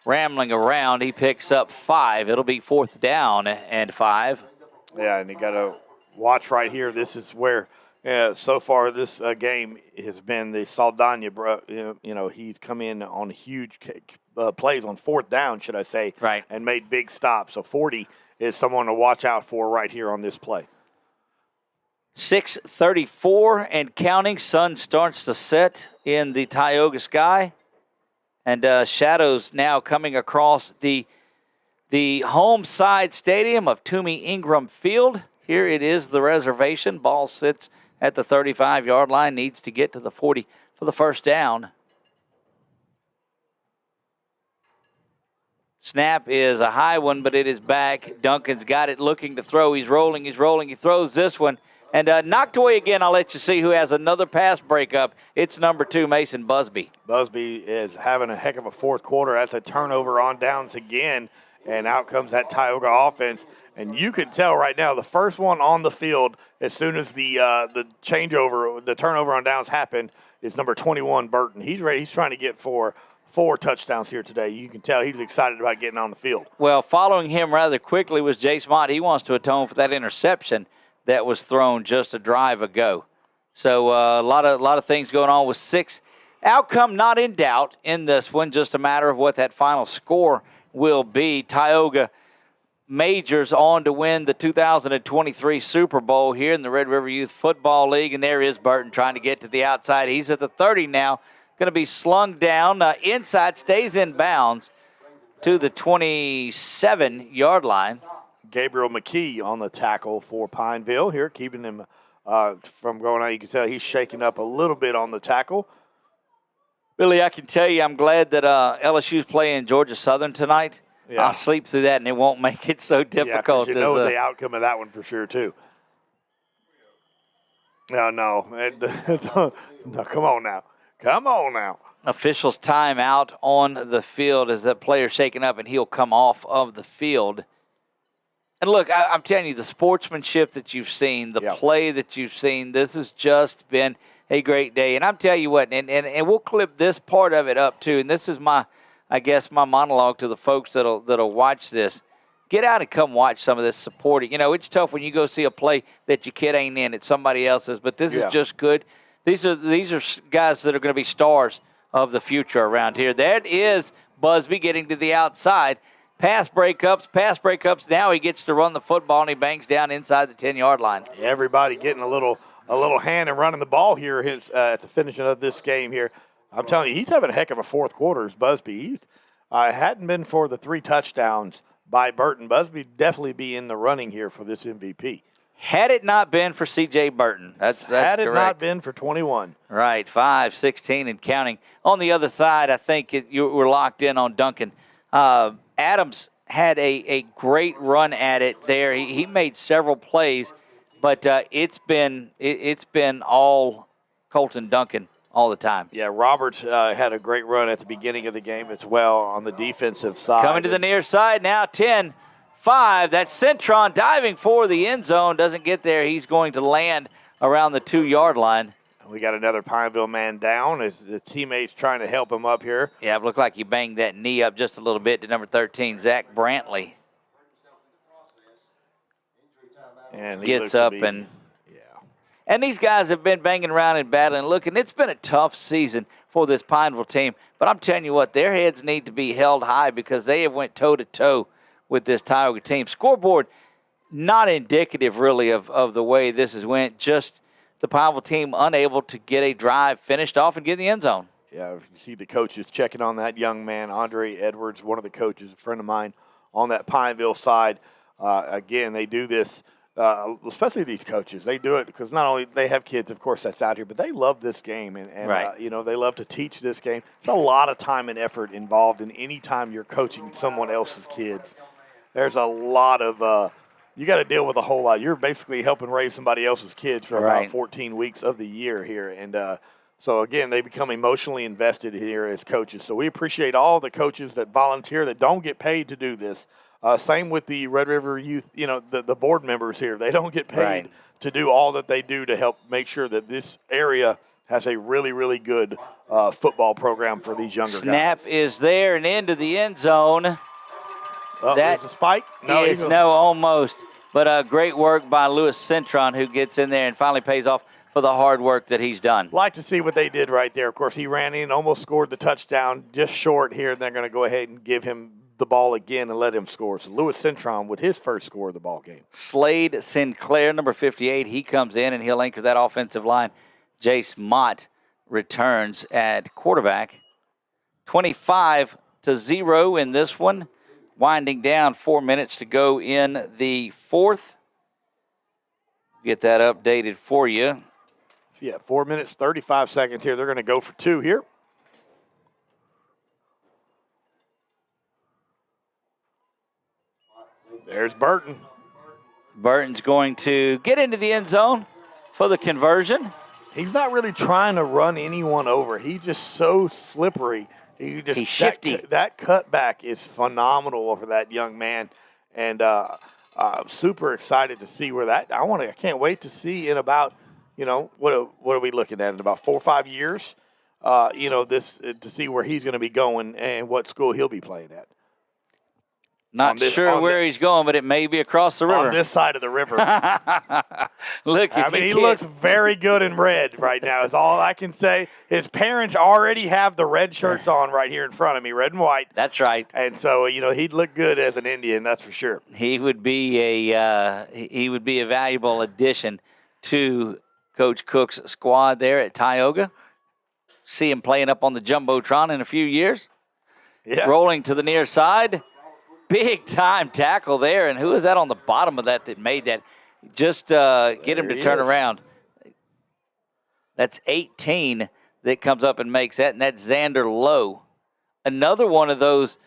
Rambling around, he picks up 5. It'll be 4th down and 5. Yeah, and you got to watch right here. This is where, so far this game has been the Saldana. He's come in on huge plays on 4th down, should I say, right, and made big stops. So 40 is someone to watch out for right here on this play. 6:34 and counting. Sun starts to set in the Tioga sky, and shadows now coming across the home side stadium of Toomey Ingram Field Here it is, the reservation. Ball sits at the 35-yard line, needs to get to the 40 for the first down. Snap is a high one, but it is back. Duncan's got it, looking to throw. He's rolling. He throws this one. And knocked away again. I'll let you see who has another pass breakup. It's number 2, Mason Busby. Busby is having a heck of a fourth quarter. That's a turnover on downs again, and out comes that Tioga offense. And you can tell right now, the first one on the field, as soon as the changeover, the turnover on downs happened, is number 21, Burton. He's ready. He's trying to get four touchdowns here today. You can tell he's excited about getting on the field. Well, following him rather quickly was Jace Mott. He wants to atone for that interception that was thrown just a drive ago. So a lot of things going on with 6. Outcome not in doubt in this one, just a matter of what that final score will be. Tioga Majors on to win the 2023 Super Bowl here in the Red River Youth Football League. And there is Burton trying to get to the outside. He's at the 30 now. Going to be slung down inside, stays in bounds to the 27-yard line. Gabriel McKee on the tackle for Pineville here, keeping him from going out. You can tell he's shaking up a little bit on the tackle. Billy, I can tell you I'm glad that LSU's playing Georgia Southern tonight. Yeah. I'll sleep through that, and it won't make it so difficult. Yeah, you know the outcome of that one for sure, too. No, no, come on now. Come on now. Officials time out on the field as that player shaking up, and he'll come off of the field. And look, I'm telling you, the sportsmanship that you've seen, the play that you've seen, this has just been a great day. And I'm telling you what, and we'll clip this part of it up too. And this is my monologue to the folks that'll watch this. Get out and come watch some of this supporting. You know, it's tough when you go see a play that your kid ain't in, it's somebody else's. But this is just good. These are guys that are going to be stars of the future around here. That is Busby getting to the outside. Pass breakups. Now he gets to run the football, and he bangs down inside the 10-yard line. Everybody getting a little hand and running the ball here at the finishing of this game here. I'm telling you, he's having a heck of a fourth quarter as Busby. He hadn't been for the 3 touchdowns by Burton. Busby definitely be in the running here for this MVP. Had it not been for C.J. Burton. That's Had it correct. not been for 21. Right, 5, 16, and counting. On the other side, I think you were locked in on Duncan. Adams had a great run at it there. He made several plays, but it's been all Colton Duncan all the time. Yeah, Roberts had a great run at the beginning of the game as well on the defensive side. Coming to the near side now, 10-5. That's Centron diving for the end zone. Doesn't get there. He's going to land around the 2-yard line. We got another Pineville man down as the teammates trying to help him up here. Yeah, it looked like he banged that knee up just a little bit to number 13, Zach Brantley. And gets up and these guys have been banging around and battling. Look, and it's been a tough season for this Pineville team. But I'm telling you what, their heads need to be held high because they have went toe-to-toe with this Tioga team. Scoreboard, not indicative really of the way this has went. Just the Pineville team unable to get a drive finished off and get in the end zone. Yeah, you see the coaches checking on that young man, Andre Edwards, one of the coaches, a friend of mine on that Pineville side. Again, they do this. Especially these coaches, they do it because not only they have kids, of course, that's out here, but they love this game, and right. They love to teach this game. It's a lot of time and effort involved in any time you're coaching someone else's kids. There's a lot of you got to deal with a whole lot. You're basically helping raise somebody else's kids for about 14 weeks of the year here, and so again, they become emotionally invested here as coaches. So we appreciate all the coaches that volunteer that don't get paid to do this. Same with the Red River Youth, the board members here. They don't get paid to do all that they do to help make sure that this area has a really, really good football program for these younger guys. Snap is there and into the end zone. There's a spike? No, almost. But great work by Lewis Centron, who gets in there and finally pays off for the hard work that he's done. Like to see what they did right there. Of course, he ran in, almost scored the touchdown, just short here. They're going to go ahead and give him the ball again and let him score. So Lewis Centron with his first score of the ball game. Slade Sinclair, number 58, he comes in and he'll anchor that offensive line. Jace Mott returns at quarterback. 25-0 in this one. Winding down, 4 minutes to go in the fourth. Get that updated for you. Yeah, 4 minutes, 35 seconds here. They're going to go for 2 here. There's Burton. Burton's going to get into the end zone for the conversion. He's not really trying to run anyone over. He's just so slippery. He's shifty. That cutback is phenomenal for that young man. And super excited to see where that. I can't wait to see in about, what are we looking at in about 4 or 5 years? This to see where he's going to be going and what school he'll be playing at. Not sure where he's going, but it may be across the river. On this side of the river. Look, he looks very good in red right now is all I can say. His parents already have the red shirts on right here in front of me, red and white. That's right. And so, he'd look good as an Indian, that's for sure. He would be a valuable addition to Coach Cook's squad there at Tioga. See him playing up on the Jumbotron in a few years. Yeah. Rolling to the near side. Big time tackle there. And who is that on the bottom of that made that? Just get him to turn around. That's 18 that comes up and makes that, and that's Xander Lowe. Another one of those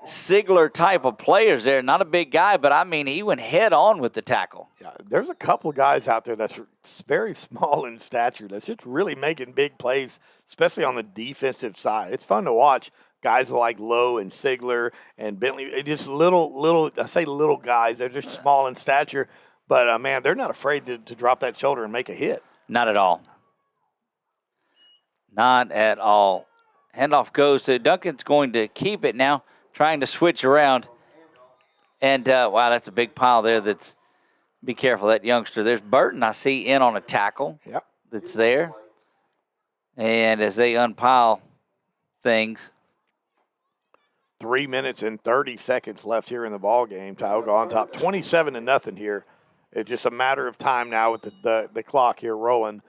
Sigler type of players there. Not a big guy, but he went head on with the tackle. Yeah, there's a couple guys out there that's very small in stature that's just really making big plays, especially on the defensive side. It's fun to watch. Guys like Lowe and Sigler and Bentley, just little, I say little guys. They're just small in stature, but, man, they're not afraid to drop that shoulder and make a hit. Not at all. Not at all. Handoff goes to Duncan's going to keep it now, trying to switch around. And, wow, that's a big pile there. Be careful, that youngster. There's Burton I see in on a tackle. Yep. That's there. And as they unpile things. 3 minutes and 30 seconds left here in the ball game. Tioga on top, 27-0 here. It's just a matter of time now with the clock here rolling,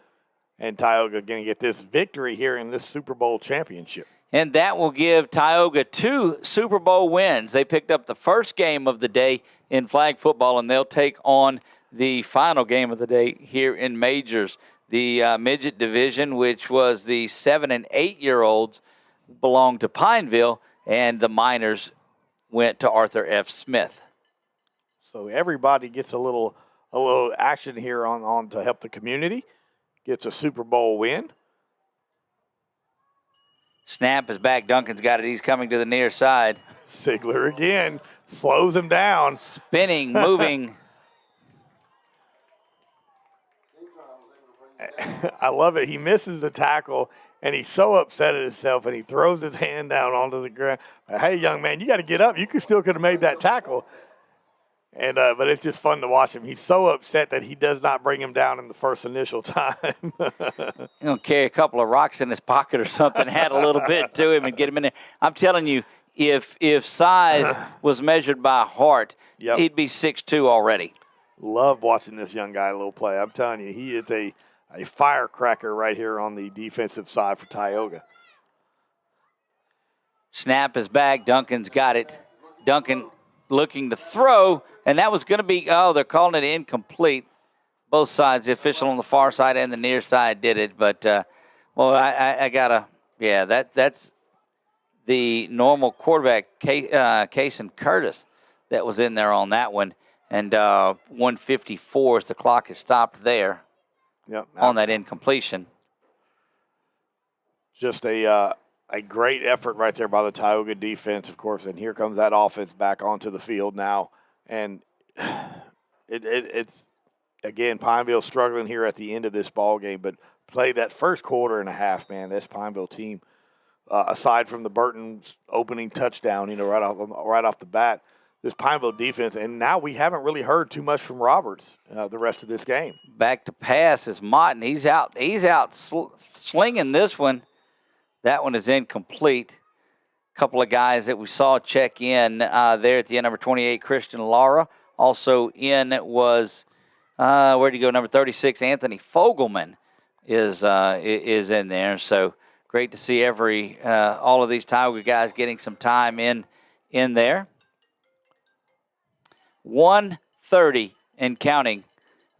and Tioga going to get this victory here in this Super Bowl championship. And that will give Tioga 2 Super Bowl wins. They picked up the first game of the day in flag football, and they'll take on the final game of the day here in Majors. The midget division, which was the 7- and 8-year-olds, belonged to Pineville, and the minors went to Arthur F. Smith. So everybody gets a little action here on to help the community. Gets a Super Bowl win. Snap is back. Duncan's got it. He's coming to the near side. Sigler again. Slows him down. Spinning, moving. I love it. He misses the tackle, and he's so upset at himself, and he throws his hand down onto the ground. Hey, young man, you got to get up. You could have made that tackle. And but it's just fun to watch him. He's so upset that he does not bring him down in the first initial time. He'll carry a couple of rocks in his pocket or something, add a little bit to him and get him in there. I'm telling you, if size was measured by heart, he'd be 6'2" already. Love watching this young guy a little play. I'm telling you, he is a firecracker right here on the defensive side for Tioga. Snap is back. Duncan's got it. Duncan looking to throw, and that was going to be, they're calling it incomplete. Both sides, the official on the far side and the near side did it. But, I got to, that's the normal quarterback, Cason Curtis, that was in there on that one. And 154, the clock is stopped there on that incompletion. Just a great effort right there by the Tioga defense, of course, and here comes that offense back onto the field now. And it's again, Pineville struggling here at the end of this ball game, but played that first quarter and a half, man. This Pineville team, aside from the Burton's opening touchdown, right off the bat, this Pineville defense, and now we haven't really heard too much from Roberts the rest of this game. Back to pass is Motton. He's out slinging this one. That one is incomplete. A couple of guys that we saw check in there at the end, number 28, Christian Lara. Also in was, where'd he go, number 36, Anthony Fogelman is in there. So great to see all of these Tioga guys getting some time in there. 1:30 and counting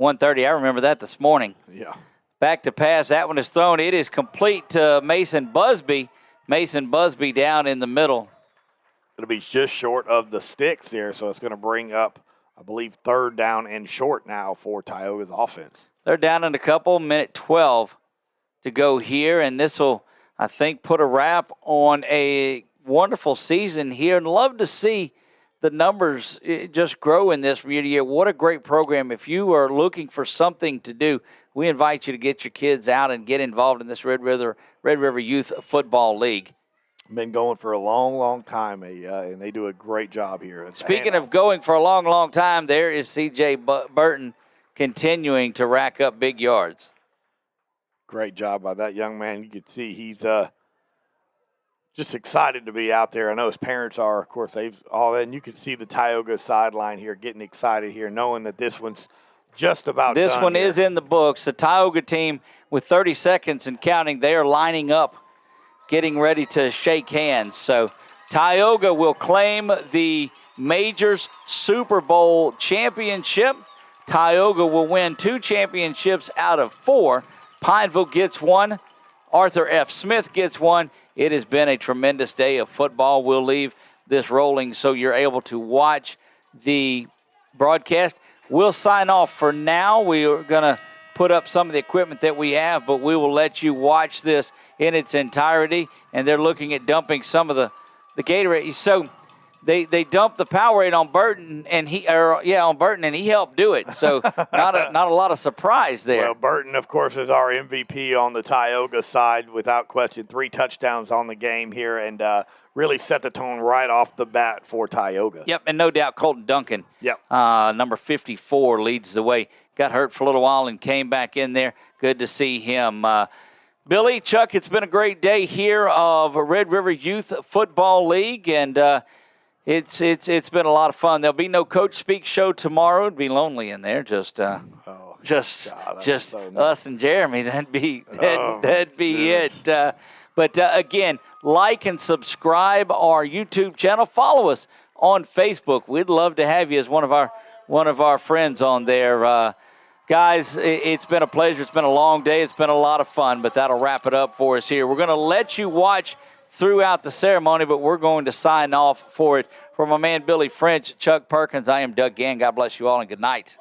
130. I remember that this morning. Yeah. Back to pass. That one is thrown. It is complete to Mason Busby. Mason Busby down in the middle. It'll be just short of the sticks there, so it's going to bring up, I believe, 3rd down and short now for Tioga's offense. They're down in a couple, minute 12 to go here, and this will, I think, put a wrap on a wonderful season here. And love to see the numbers just grow in this from year to year. What a great program. If you are looking for something to do, we invite you to get your kids out and get involved in this Red River Youth Football League. Been going for a long, long time, and they do a great job here. Speaking of going for a long, long time, there is C.J. Burton continuing to rack up big yards. Great job by that young man. You could see he's just excited to be out there. I know his parents are, of course, they've all in. You can see the Tioga sideline here getting excited here, knowing that this one's just about this done one here. Is in the books. The Tioga team, with 30 seconds and counting, they are lining up, getting ready to shake hands. So Tioga will claim the Majors Super Bowl championship. Tioga will win 2 championships out of 4. Pineville gets 1. Arthur F. Smith gets 1. It has been a tremendous day of football. We'll leave this rolling so you're able to watch the broadcast. We'll sign off for now. We are going to put up some of the equipment that we have, but we will let you watch this in its entirety. And they're looking at dumping some of the Gatorade. So they dumped the Powerade on Burton, and he helped do it. So not a lot of surprise there. Well, Burton, of course, is our MVP on the Tioga side, without question. 3 touchdowns on the game here, and really set the tone right off the bat for Tioga. Yep, and no doubt Colton Duncan, number 54, leads the way. Got hurt for a little while and came back in there. Good to see him. Billy, Chuck, it's been a great day here of Red River Youth Football League, and it's been a lot of fun. There'll be no Coach Speak show tomorrow. It'd be lonely in there, just us and Jeremy. That'd be it. But again, like and subscribe our YouTube channel. Follow us on Facebook. We'd love to have you as one of our friends on there. Guys, it's been a pleasure. It's been a long day. It's been a lot of fun, but that'll wrap it up for us here. We're going to let you watch throughout the ceremony, but we're going to sign off for it. For my man Billy French, Chuck Perkins, I am Doug Gann. God bless you all, and good night.